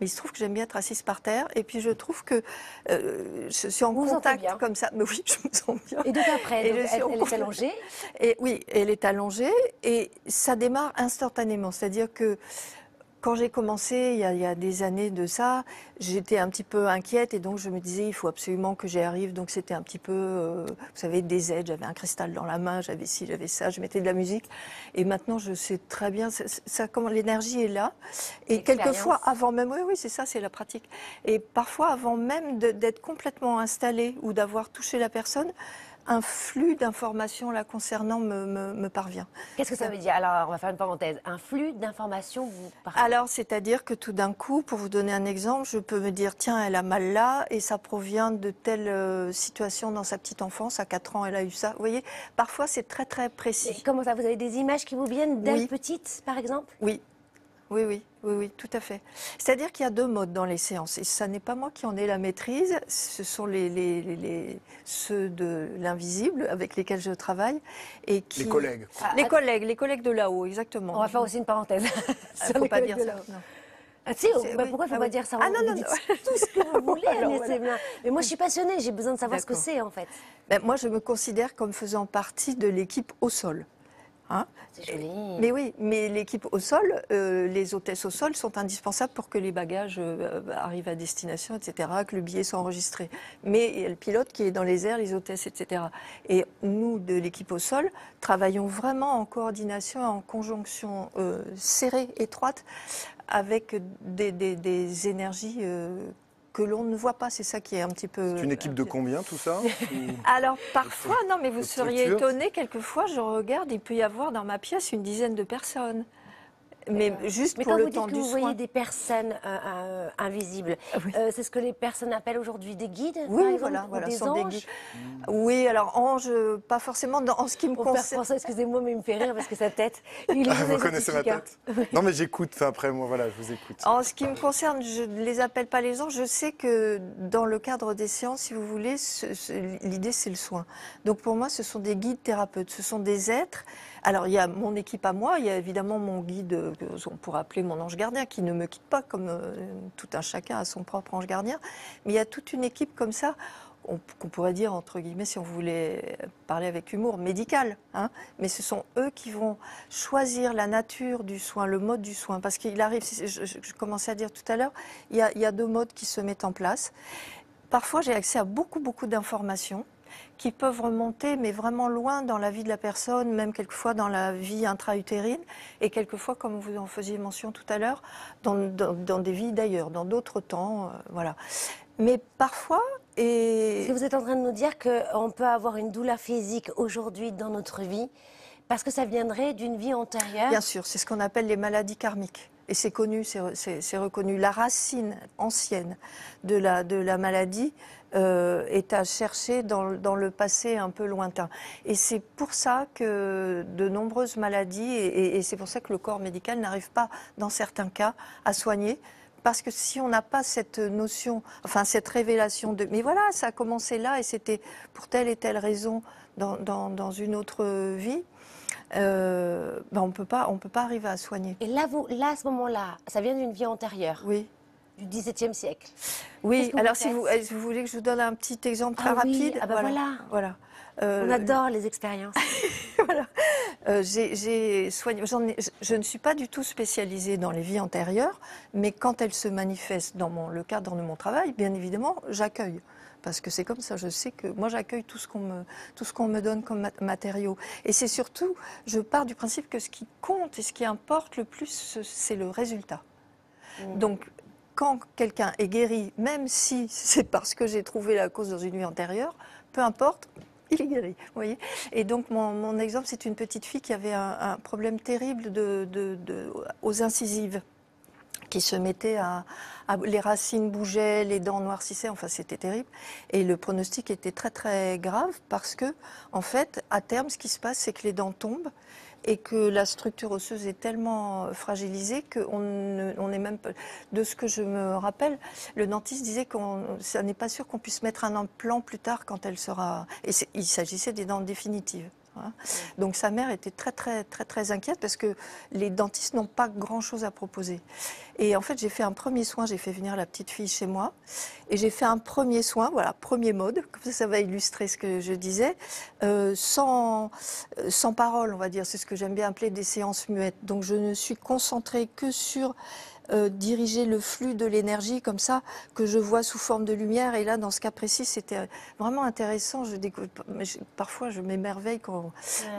Mais il se trouve que j'aime bien être assise par terre. Et puis je trouve que je suis en Vous vous sentez contact bien. comme ça. Mais oui, je me sens bien. Et donc après, Et donc, je suis en elle est contact. allongée. Et oui, elle est allongée et ça démarre instantanément. C'est-à-dire que quand j'ai commencé, il y a des années de ça, j'étais un petit peu inquiète et donc je me disais, il faut absolument que j'y arrive. Donc c'était un petit peu, vous savez, des aides. J'avais un cristal dans la main, j'avais ci, j'avais ça, je mettais de la musique. Et maintenant, je sais très bien, comment l'énergie est là. Et quelquefois, avant même, oui, c'est ça, c'est la pratique. Et parfois, avant même d'être complètement installée ou d'avoir touché la personne, un flux d'informations la concernant me parvient. Qu'est-ce que ça veut dire? Alors, on va faire une parenthèse. Un flux d'informations vous parvient. Alors, c'est-à-dire que tout d'un coup, pour vous donner un exemple, je peux me dire, tiens, elle a mal là, et ça provient de telle situation dans sa petite enfance, à 4 ans, elle a eu ça. Vous voyez, parfois, c'est très, très Et précis. comment ça? Vous avez des images qui vous viennent d'elle Oui. petite, par exemple? Oui, tout à fait. C'est-à-dire qu'il y a deux modes dans les séances, et ça n'est pas moi qui en ai la maîtrise, ce sont ceux de l'invisible avec lesquels je travaille. Et qui... Les collègues. Les collègues de là-haut, exactement. On va faire aussi une parenthèse. Il ne faut pas dire ça. Non. Ah, si, C'est- bah, oui. pourquoi il ne faut Ah pas oui. dire ça? Ah, non, Vous non, dites non. tout ce que vous voulez, Alors, Agnès voilà. Thévenin. Mais moi, je suis passionnée, j'ai besoin de savoir ce que D'accord. c'est, en fait. Ben, moi, je me considère comme faisant partie de l'équipe au sol. Hein. C'est joli. Mais oui, mais l'équipe au sol, les hôtesses au sol sont indispensables pour que les bagages arrivent à destination, etc., que le billet soit enregistré. Mais il y a le pilote qui est dans les airs, les hôtesses, etc. Et nous, de l'équipe au sol, travaillons vraiment en coordination, en conjonction serrée, étroite, avec des énergies que l'on ne voit pas. C'est ça qui est un petit peu... C'est une équipe de combien, tout ça Ou- Alors parfois, non, mais vous de seriez structure. étonné, quelquefois je regarde, il peut y avoir dans ma pièce une dizaine de personnes. Mais juste Mais pour quand le vous temps dites que du vous soin. voyez des personnes invisibles, Oui. c'est ce que les personnes appellent aujourd'hui des guides, par Oui, exemple, voilà, ou des sont des anges. guides. Oui, alors ange, pas forcément en ce qui me Mon père concerne. François, excusez-moi, mais il me fait rire parce que sa tête, il est Ah, vous connaissez ma scientifique, hein. tête Non, mais j'écoute. Enfin, après, moi, voilà, je vous écoute. En ce qui me concerne, je ne les appelle pas les anges. Je sais que dans le cadre des séances, si vous voulez, l'idée c'est le soin. Donc pour moi, ce sont des guides thérapeutes. Ce sont des êtres Alors, il y a mon équipe à moi, il y a évidemment mon guide, on pourrait appeler mon ange gardien, qui ne me quitte pas, comme tout un chacun a son propre ange gardien. Mais il y a toute une équipe comme ça, qu'on pourrait dire, entre guillemets, si on voulait parler avec humour, médical. Hein, mais ce sont eux qui vont choisir la nature du soin, le mode du soin. Parce qu'il arrive, je commençais à dire tout à l'heure, il y a deux modes qui se mettent en place. Parfois, j'ai accès à beaucoup, beaucoup d'informations qui peuvent remonter, mais vraiment loin dans la vie de la personne, même quelquefois dans la vie intra-utérine, et quelquefois, comme vous en faisiez mention tout à l'heure, dans des vies d'ailleurs, dans d'autres temps, voilà. Mais parfois, Est-ce que vous êtes en train de nous dire qu'on peut avoir une douleur physique aujourd'hui dans notre vie parce que ça viendrait d'une vie antérieure? Bien sûr, c'est ce qu'on appelle les maladies karmiques. Et c'est connu, c'est reconnu. La racine ancienne de la maladie est à chercher dans le passé un peu lointain. Et c'est pour ça que de nombreuses maladies, et c'est pour ça que le corps médical n'arrive pas, dans certains cas, à soigner. Parce que si on n'a pas cette notion, enfin cette révélation de... Mais voilà, ça a commencé là et c'était pour telle et telle raison dans une autre vie, on peut pas arriver à soigner. Et là, à ce moment-là, ça vient d'une vie antérieure, Oui. du XVIIe siècle. Oui, que alors vous si vous voulez que je vous donne un petit exemple très Ah oui, rapide. ah bah voilà. On adore les expériences. Voilà. J'ai soigné. Je ne suis pas du tout spécialisée dans les vies antérieures, mais quand elles se manifestent dans le cadre de mon travail, bien évidemment, j'accueille. Parce que c'est comme ça, je sais que moi j'accueille tout ce qu'on me donne comme matériaux. Et c'est surtout, je pars du principe que ce qui compte et ce qui importe le plus, c'est le résultat. Donc, quand quelqu'un est guéri, même si c'est parce que j'ai trouvé la cause dans une vie antérieure, peu importe, il est guéri. Vous voyez. Et donc, mon exemple, c'est une petite fille qui avait un problème terrible aux incisives, qui se mettait les racines bougeaient, les dents noircissaient, enfin c'était terrible. Et le pronostic était très très grave parce que, en fait, à terme, ce qui se passe, c'est que les dents tombent et que la structure osseuse est tellement fragilisée qu'on est même... De ce que je me rappelle, le dentiste disait ça n'est pas sûr qu'on puisse mettre un implant plus tard quand elle sera... Et il s'agissait des dents définitives. Hein. Donc sa mère était très très très très inquiète parce que les dentistes n'ont pas grand-chose à proposer. Et en fait, j'ai fait un premier soin, j'ai fait venir la petite fille chez moi et j'ai fait un premier soin, voilà, premier mode, comme ça va illustrer ce que je disais, sans parole, on va dire, c'est ce que j'aime bien appeler des séances muettes. Donc je ne suis concentrée que sur diriger le flux de l'énergie comme ça, que je vois sous forme de lumière. Et là, dans ce cas précis, c'était vraiment intéressant. Parfois, je m'émerveille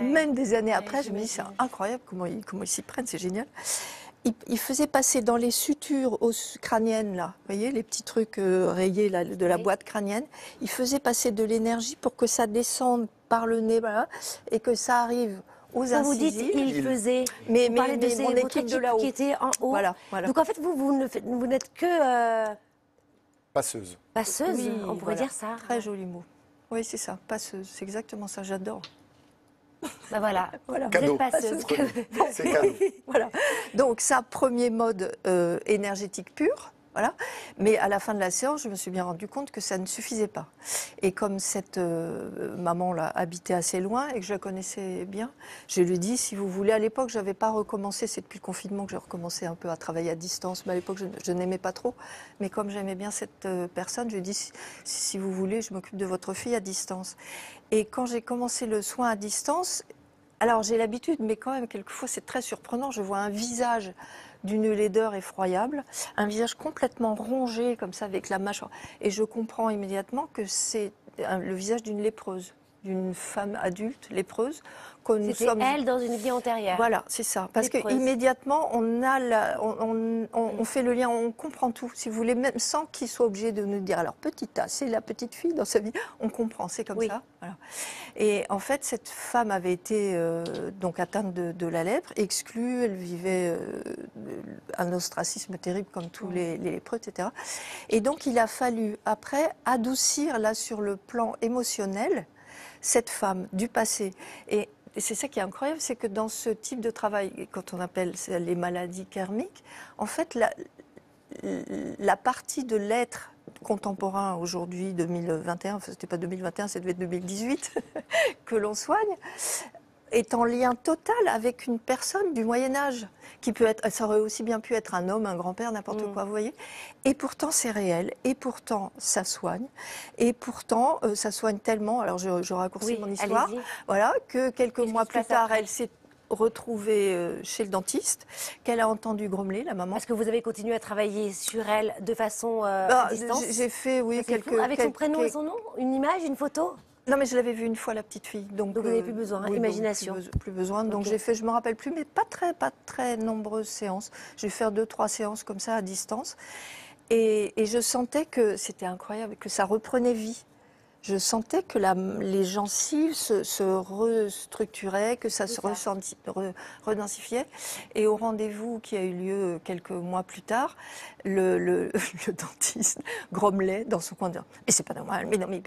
même des années après, je me dis, c'est incroyable comment ils s'y prennent, c'est génial. Il faisait passer dans les sutures crâniennes, là, vous voyez, les petits trucs rayés là, de la boîte crânienne, il faisait passer de l'énergie pour que ça descende par le nez, voilà, et que ça arrive aux incisives. Vous dites il faisait, mais vous parlez de mon votre équipe de là-haut qui était en haut. Voilà. Donc en fait, vous n'êtes que passeuse. passeuse, Oui, on pourrait voilà. dire ça. Très joli mot. Oui, c'est ça, passeuse, c'est exactement ça, j'adore. Bah voilà, Voilà. vous Cadeau. êtes passeuse. C'est cadeau. Voilà. Donc ça, premier mode énergétique pur. Voilà. Mais à la fin de la séance, je me suis bien rendu compte que ça ne suffisait pas. Et comme cette maman-là habitait assez loin et que je la connaissais bien, je lui ai dit, si vous voulez, à l'époque, je n'avais pas recommencé, c'est depuis le confinement que j'ai recommencé un peu à travailler à distance, mais à l'époque, je n'aimais pas trop. Mais comme j'aimais bien cette personne, je lui ai dit, si vous voulez, je m'occupe de votre fille à distance. Et quand j'ai commencé le soin à distance, alors j'ai l'habitude, mais quand même, quelquefois, c'est très surprenant, je vois un visage d'une laideur effroyable, un visage complètement rongé comme ça avec la mâchoire. Et je comprends immédiatement que c'est le visage d'une lépreuse, d'une femme adulte lépreuse. C'était elle dans une vie antérieure. Voilà, c'est ça. Parce qu'immédiatement, on fait le lien, on comprend tout. Si vous voulez, même sans qu'il soit obligé de nous dire, alors petite A, c'est la petite fille dans sa vie, on comprend, c'est comme ça. Voilà. Et en fait, cette femme avait été donc atteinte de la lèpre, exclue, elle vivait un ostracisme terrible comme tous les lépreux, etc. Et donc, il a fallu, après, adoucir, là, sur le plan émotionnel, cette femme du passé. Et c'est ça qui est incroyable, c'est que dans ce type de travail, quand on appelle les maladies karmiques, en fait, la partie de l'être contemporain aujourd'hui, 2021, enfin c'était pas 2021, ça devait être 2018, que l'on soigne, est en lien total avec une personne du Moyen-Âge, qui peut être, ça aurait aussi bien pu être un homme, un grand-père, n'importe quoi, vous voyez. Et pourtant, c'est réel, et pourtant, ça soigne, et pourtant, ça soigne tellement, alors je raccourcis mon histoire, voilà, que quelques mois plus tard, elle s'est retrouvée chez le dentiste, qu'elle a entendu grommeler, la maman. Parce que vous avez continué à travailler sur elle de façon à distance. J'ai fait, oui, quelques... Avec son prénom et son nom, une image, une photo? Non, mais je l'avais vue une fois, la petite fille. Donc vous n'avez plus besoin, oui, imagination. Plus besoin. Donc j'ai fait, je me rappelle plus, mais pas très nombreuses séances. J'ai fait 2-3 séances comme ça à distance. Et je sentais que c'était incroyable, que ça reprenait vie. Je sentais que les gencives se restructuraient, que ça se redensifiait. Et au rendez-vous qui a eu lieu quelques mois plus tard, le dentiste grommelait dans son coin. Mais c'est pas normal, mais non, mais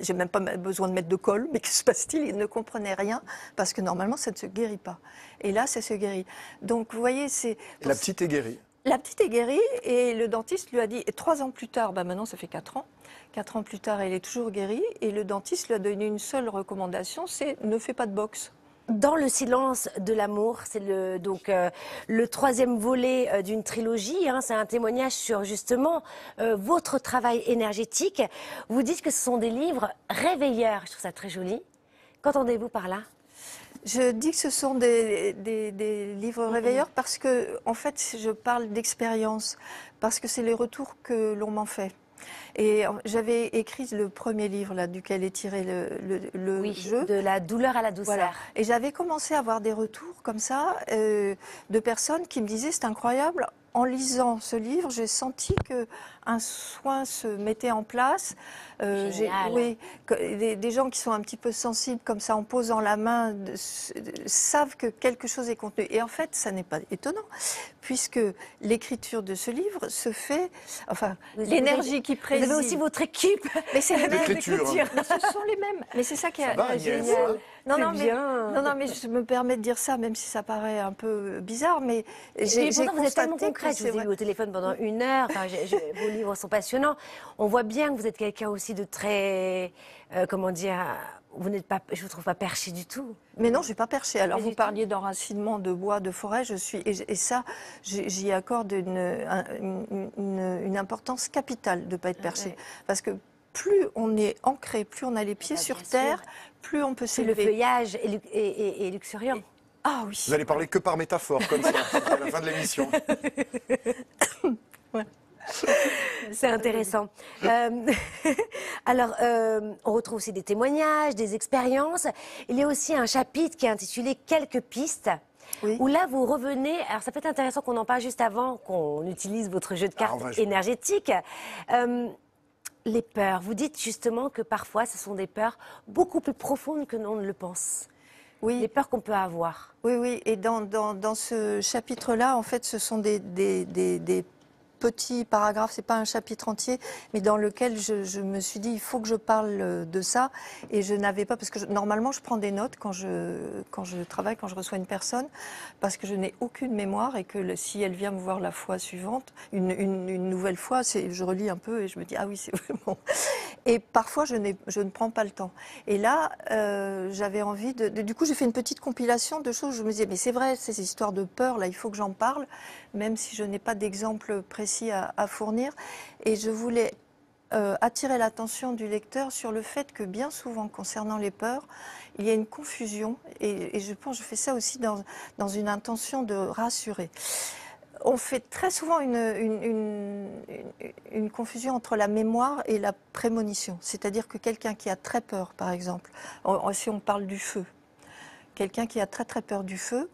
j'ai même pas besoin de mettre de colle, mais que se passe-t-il? Il ne comprenait rien, parce que normalement ça ne se guérit pas. Et là, ça se guérit. Donc vous voyez, c'est... La petite est guérie. La petite est guérie et le dentiste lui a dit, et 3 ans plus tard, maintenant ça fait 4 ans, 4 ans plus tard elle est toujours guérie et le dentiste lui a donné une seule recommandation, c'est ne fais pas de boxe. Dans le silence de l'amour, c'est le 3e volet d'une trilogie. C'est un témoignage sur justement votre travail énergétique. Vous dites que ce sont des livres réveilleurs. Je trouve ça très joli. Qu'entendez-vous par là? Je dis que ce sont des livres réveilleurs parce que, en fait, je parle d'expérience, parce que c'est les retours que l'on m'en fait. Et j'avais écrit le premier livre là, duquel est tiré le jeu. De la douleur à la douceur. Voilà. Et j'avais commencé à avoir des retours comme ça de personnes qui me disaient c'est incroyable. En lisant ce livre, j'ai senti qu'un soin se mettait en place. Oui, des gens qui sont un petit peu sensibles comme ça, en posant la main, savent que quelque chose est contenu. Et en fait, ça n'est pas étonnant, puisque l'écriture de ce livre se fait... Enfin, l'énergie qui préside... Vous avez aussi votre équipe. Mais c'est les mêmes. Mais ce sont les mêmes. Mais c'est ça qui est génial. Non, mais je me permets de dire ça, même si ça paraît un peu bizarre, mais j'ai vous êtes tellement constaté concrète. Je vous ai eu au téléphone pendant 1 heure. Enfin, vos livres sont passionnants. On voit bien que vous êtes quelqu'un aussi de très, comment dire, vous n'êtes pas, je vous trouve pas perché du tout. Mais non, je suis pas perché. Alors vous parliez d'enracinement de bois, de forêt. Je suis et ça, j'y accorde une importance capitale de pas être perché, parce que plus on est ancré, plus on a les pieds sur terre, plus on peut s'élever. Le feuillage est luxuriant. Ah oui. Vous allez parler que par métaphore, comme ça, à la fin de l'émission. Ouais. C'est intéressant. Alors, on retrouve aussi des témoignages, des expériences. Il y a aussi un chapitre qui est intitulé « Quelques pistes ». Oui. Où là, vous revenez, alors ça peut être intéressant qu'on en parle juste avant qu'on utilise votre jeu de cartes énergétique. Les peurs, vous dites justement que parfois ce sont des peurs beaucoup plus profondes que l'on ne le pense. Oui. Les peurs qu'on peut avoir. Oui, et dans ce chapitre-là, en fait, ce sont des petits paragraphes, c'est pas un chapitre entier, mais dans lequel je me suis dit il faut que je parle de ça, et je n'avais pas, parce que normalement je prends des notes quand je travaille, quand je reçois une personne, parce que je n'ai aucune mémoire, et que si elle vient me voir la fois suivante, une nouvelle fois, je relis un peu et je me dis ah oui c'est vraiment. Et parfois je ne prends pas le temps. Et là j'avais envie du coup j'ai fait une petite compilation de choses. Je me disais mais c'est vrai, ces histoires de peur là, il faut que j'en parle, même si je n'ai pas d'exemple précis à fournir. Et je voulais attirer l'attention du lecteur sur le fait que bien souvent, concernant les peurs, il y a une confusion. Et je pense que je fais ça aussi dans une intention de rassurer. On fait très souvent une confusion entre la mémoire et la prémonition. C'est-à-dire que quelqu'un qui a très peur, par exemple, si on parle du feu, quelqu'un qui a très très peur du feu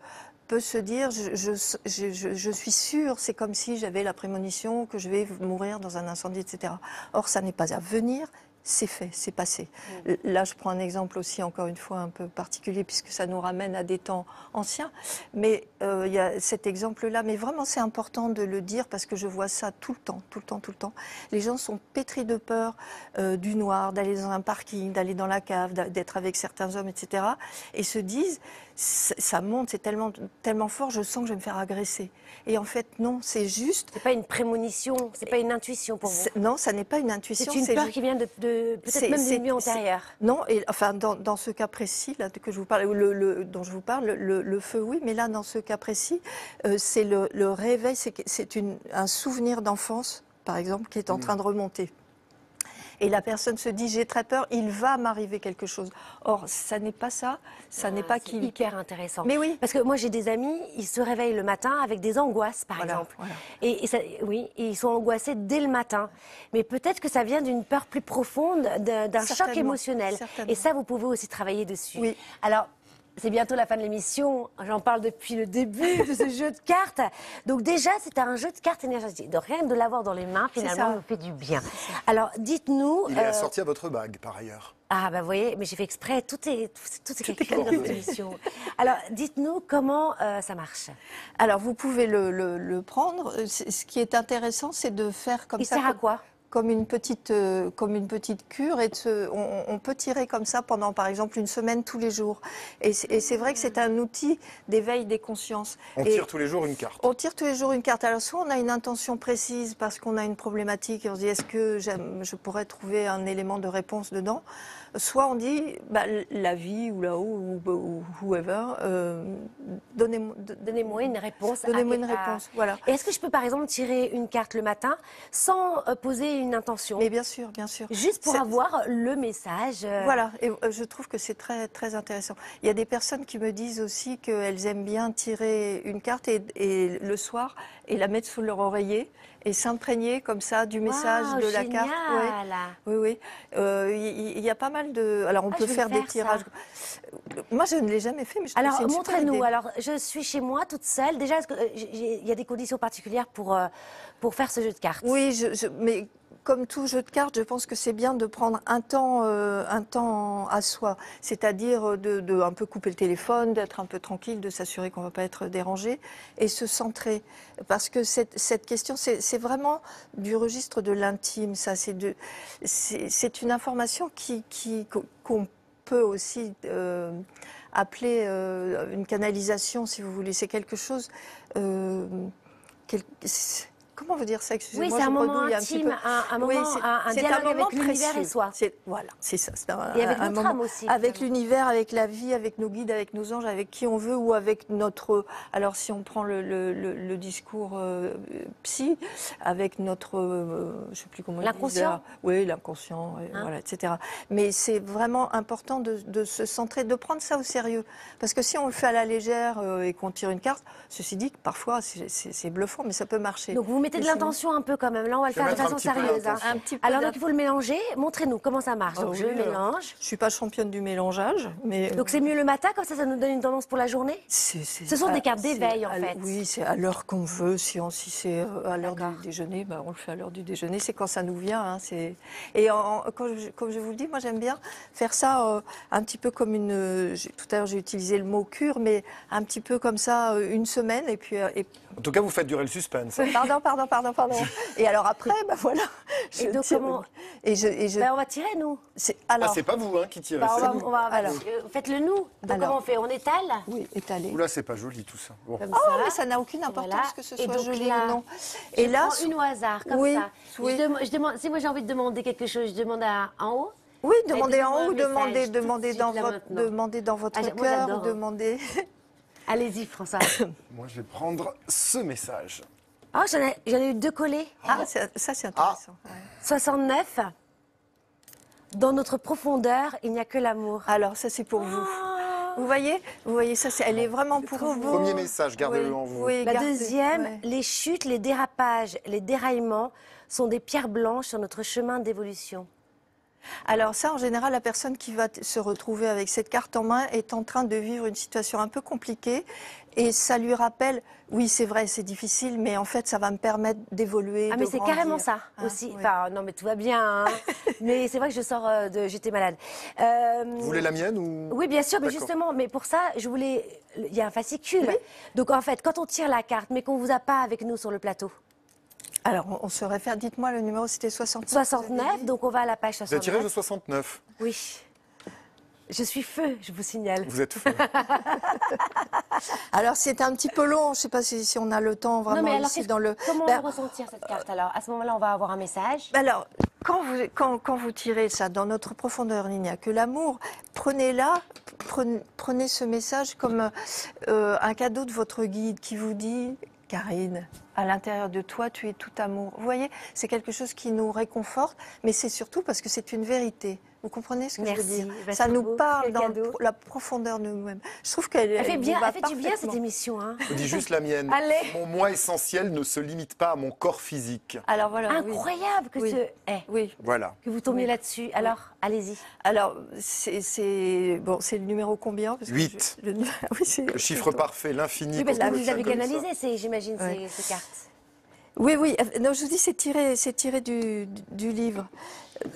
peut se dire je suis sûre, c'est comme si j'avais la prémonition que je vais mourir dans un incendie, etc. Or, ça n'est pas à venir, c'est fait, c'est passé. Là, je prends un exemple aussi, encore une fois, un peu particulier, puisque ça nous ramène à des temps anciens. Mais il y a cet exemple-là. Mais vraiment, c'est important de le dire, parce que je vois ça tout le temps, tout le temps, tout le temps. Les gens sont pétris de peur du noir, d'aller dans un parking, d'aller dans la cave, d'être avec certains hommes, etc. Et se disent, ça monte, c'est tellement, tellement fort, je sens que je vais me faire agresser. Et en fait, non, c'est juste... C'est pas une prémonition, c'est pas une intuition pour vous. Non, ça n'est pas une intuition. C'est une peur qui vient de peut-être même d'une nuit antérieure. Non, et enfin, dans ce cas précis là, que je vous parle, dont je vous parle, le feu, oui, mais là, dans ce cas précis, c'est le réveil, c'est un souvenir d'enfance, par exemple, qui est en train de remonter. Et la personne se dit, j'ai très peur, il va m'arriver quelque chose. Or, ça n'est pas ça, ça n'est pas C'est hyper intéressant. Mais oui. Parce que moi, j'ai des amis, ils se réveillent le matin avec des angoisses, par exemple. Voilà. Oui, et ils sont angoissés dès le matin. Mais peut-être que ça vient d'une peur plus profonde, d'un choc émotionnel. Certainement. Et ça, vous pouvez aussi travailler dessus. Oui. Alors, c'est bientôt la fin de l'émission. J'en parle depuis le début de ce jeu de cartes. Donc déjà, c'est un jeu de cartes énergétiques. Donc rien que de l'avoir dans les mains, finalement, nous fait du bien. Alors, dites-nous... Il est assorti à votre bague, par ailleurs. Ah, bah vous voyez, mais j'ai fait exprès, tout est calculé dans cette émission. Alors, dites-nous comment ça marche. Alors, vous pouvez le prendre. Ce qui est intéressant, c'est de faire comme ça. Il sert à quoi ? Comme une petite cure, et on peut tirer comme ça pendant, par exemple, une semaine tous les jours. Et c'est vrai que c'est un outil d'éveil des consciences. On tire tous les jours une carte. On tire tous les jours une carte. Alors, soit on a une intention précise parce qu'on a une problématique et on se dit, est-ce que je pourrais trouver un élément de réponse dedans ? Soit on dit, bah, la vie ou là-haut ou whoever, donnez-moi une réponse. Donnez-moi une réponse, voilà. Et est-ce que je peux par exemple tirer une carte le matin sans poser une intention ? Mais bien sûr, bien sûr. Juste pour avoir le message. Voilà, et je trouve que c'est très, très intéressant. Il y a des personnes qui me disent aussi qu'elles aiment bien tirer une carte et le soir et la mettre sous leur oreiller et s'imprégner comme ça du message de la carte. Oui, oui. Il y a pas mal de... Alors, on peut faire des tirages. Moi, je ne l'ai jamais fait, mais je trouve que c'est une super idée. Montrez-nous. Alors, je suis chez moi toute seule. Déjà, il y a des conditions particulières pour faire ce jeu de cartes. Oui, mais comme tout jeu de cartes, je pense que c'est bien de prendre un temps à soi, c'est-à-dire de un peu couper le téléphone, d'être un peu tranquille, de s'assurer qu'on ne va pas être dérangé et se centrer. Parce que cette question, c'est vraiment du registre de l'intime. Ça, c'est une information qu'on peut aussi appeler une canalisation, si vous voulez. C'est quelque chose... Comment vous dire ça? Excusez-moi, oui, c'est un moment intime, un dialogue avec l'univers et soi. Voilà, c'est ça. Et avec notre âme aussi. Avec l'univers, avec la vie, avec nos guides, avec nos anges, avec qui on veut, ou avec notre... Alors, si on prend le discours psy, avec notre... je ne sais plus comment dire. L'inconscient. Oui, l'inconscient, voilà, etc. Mais c'est vraiment important de se centrer, de prendre ça au sérieux. Parce que si on le fait à la légère et qu'on tire une carte, ceci dit, parfois, c'est bluffant, mais ça peut marcher. Donc, vous mettez de l'intention un peu quand même. Là, on va le faire de façon sérieuse. Un petit peu. Alors, donc, il faut le mélanger. Montrez-nous comment ça marche. Donc, je mélange. Je ne suis pas championne du mélangeage. Mais donc, c'est mieux le matin, comme ça nous donne une tendance pour la journée? Ce sont des cartes d'éveil, en fait. Oui, c'est à l'heure qu'on veut. Si c'est à l'heure du déjeuner, on le fait à l'heure du déjeuner. C'est quand ça nous vient. Hein, et comme je vous le dis, moi, j'aime bien faire ça un petit peu comme une... Tout à l'heure, j'ai utilisé le mot cure, mais un petit peu comme ça, une semaine. Et puis, en tout cas, vous faites durer le suspense. Pardon. Et alors après, voilà. Et donc comment on va tirer, nous. C'est pas vous qui tirez. Faites-le nous. Donc comment on fait? On étale? Oui, étaler. Oula, c'est pas joli tout ça. Bon. Mais ça n'a aucune importance que ce soit joli ou non. Et là, une au hasard, comme ça. Oui. Je demande, si moi j'ai envie de demander quelque chose, je demande en haut. Oui, demandez en haut ou demandez dans votre cœur, demandez. Allez-y, François. Moi, je vais prendre ce message. Oh, j'en ai eu 2 collés. Ah, ça, c'est intéressant. 69. Dans notre profondeur, il n'y a que l'amour. Alors, ça, c'est pour vous. Vous voyez ça, elle est vraiment pour vous. Premier message, gardez-le en vous. La deuxième, les chutes, les dérapages, les déraillements sont des pierres blanches sur notre chemin d'évolution. Alors ça, en général, la personne qui va se retrouver avec cette carte en main est en train de vivre une situation un peu compliquée et ça lui rappelle, oui c'est vrai, c'est difficile, mais en fait ça va me permettre d'évoluer, mais c'est carrément ça aussi. Oui. Enfin, non mais tout va bien, hein. Mais c'est vrai que je sors j'étais malade. Vous voulez la mienne ou... Oui bien sûr, mais justement, mais pour ça, il y a un fascicule. Oui. Donc en fait, quand on tire la carte, mais qu'on ne vous a pas avec nous sur le plateau. Alors, on se réfère, dites-moi, le numéro c'était 69. 69, donc on va à la page 69. Vous avez tiré le 69. Oui. Je suis feu, je vous signale. Vous êtes fou. Alors c'est un petit peu long, je ne sais pas si on a le temps vraiment Non, mais alors, ici dans le... comment Ben, on va ressentir cette carte alors? À ce moment-là, on va avoir un message. alors, quand vous tirez ça dans notre profondeur, il n'y a que l'amour, prenez ce message comme un cadeau de votre guide qui vous dit, Karine, à l'intérieur de toi, tu es tout amour. Vous voyez, c'est quelque chose qui nous réconforte, mais c'est surtout parce que c'est une vérité. Vous comprenez ce que je veux Merci. dire? Bah, Ça c'est nous beau, parle quel dans cadeau. la profondeur de nous-mêmes. Je trouve qu'elle Elle fait vous bien, va elle fait du bien cette parfaitement. émission. Hein. Je vous dis juste la mienne. Allez. Mon moi essentiel ne se limite pas à mon corps physique. Alors voilà. oui. Incroyable que, Oui. oui, Voilà. que vous tombiez Oui. là-dessus. Alors, allez-y. Alors, c'est le numéro combien? Parce que 8. oui, c'est Le chiffre parfait, l'infini. Oui, parce que qu'on vous peut les avez faire comme ça. canalisés, j'imagine, Ouais. ces cartes. Oui, oui. Non, je vous dis, c'est tiré du livre.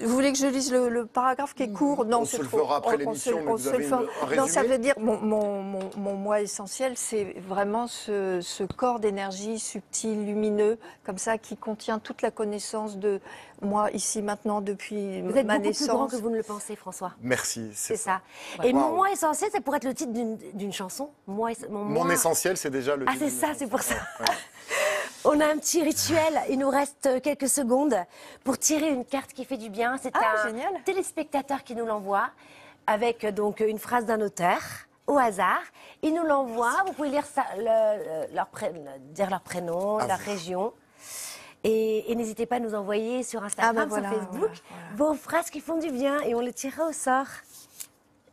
Vous voulez que je lise le paragraphe qui est court? Non, On c'est se le trop. fera après On l'émission, mais on vous se avez le fera. un Non, ça résumé veut dire mon moi essentiel, c'est vraiment ce corps d'énergie subtil, lumineux, comme ça, qui contient toute la connaissance de moi ici maintenant depuis Vous êtes ma beaucoup plus grand naissance. que vous ne le pensez, François. Merci, C'est c'est ça. ça. Et mon Waouh. moi essentiel, ça pourrait être le titre d'une chanson. Mon moi... essentiel, c'est déjà le. Ah, titre c'est d'une ça, chanson. c'est pour ça. Ouais. On a un petit rituel. Il nous reste quelques secondes pour tirer une carte qui fait du bien. C'est un génial. téléspectateur qui nous l'envoie avec donc une phrase d'un auteur au hasard. Il nous l'envoie. Vous pouvez lire ça, dire leur prénom, À leur vous. région. Et n'hésitez pas à nous envoyer sur Instagram, Ah, bah voilà, sur Facebook, voilà. vos phrases qui font du bien et on les tirera au sort.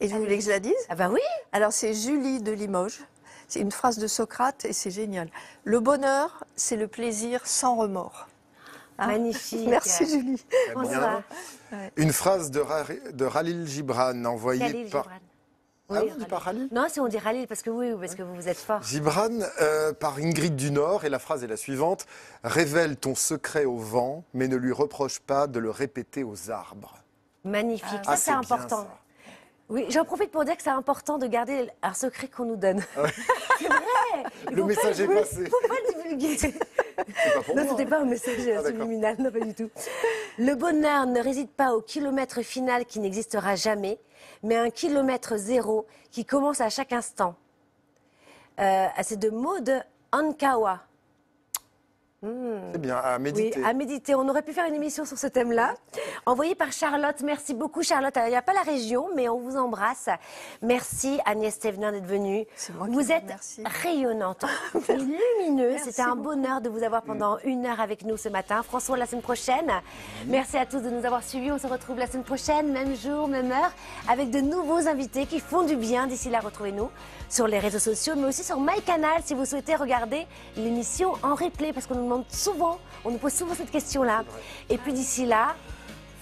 Et vous voulez que je la dise? Ah bah oui. Alors, c'est Julie de Limoges. C'est une phrase de Socrate et c'est génial. Le bonheur, c'est le plaisir sans remords. Hein? Magnifique. Merci Julie. Très François. bien. Une phrase de Khalil Gibran envoyée Khalil par. Gibran. Ah, Oui, on dit pas Khalil? Non, si on dit Khalil, parce que oui, parce que vous êtes fort. Gibran par Ingrid du Nord, et la phrase est la suivante: révèle ton secret au vent, mais ne lui reproche pas de le répéter aux arbres. Magnifique, Ah, ça c'est bien, important. ça. Oui, j'en profite pour dire que c'est important de garder un secret qu'on nous donne. C'est vrai. Il Le faut message pas- est oui, passé. faut pas le divulguer. C'est pas pour Non, moi. c'était pas un message d'accord. subliminal, non pas du tout. Le bonheur ne réside pas au kilomètre final qui n'existera jamais, mais à un kilomètre zéro qui commence à chaque instant. C'est de Maud Ankawa. C'est bien, à méditer. Oui, à méditer. On aurait pu faire une émission sur ce thème-là. Envoyée par Charlotte. Merci beaucoup, Charlotte. Il n'y a pas la région, mais on vous embrasse. Merci, Agnès Thévenin, d'être venue. C'est moi qui Vous vous êtes remercie. rayonnante et lumineuse. Merci C'était un beaucoup. bonheur de vous avoir pendant 1 heure avec nous ce matin. François, la semaine prochaine. Merci à tous de nous avoir suivis. On se retrouve la semaine prochaine, même jour, même heure, avec de nouveaux invités qui font du bien. D'ici là, retrouvez-nous sur les réseaux sociaux, mais aussi sur MyCanal si vous souhaitez regarder l'émission en replay, parce qu'on nous demande souvent, on nous pose souvent cette question-là. Et puis d'ici là,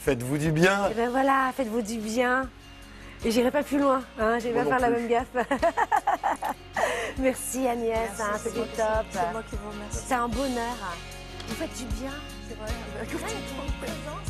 Faites-vous du bien. eh ben voilà, faites-vous du bien. Et j'irai pas plus loin, hein, je vais Moi pas non faire la plus. même gaffe. Merci Agnès, Merci, hein, c'est c'était moi qui- top. C'est moi qui vous remercie. C'est un bonheur. Vous faites du bien. C'est vrai. Ouais, votre présence.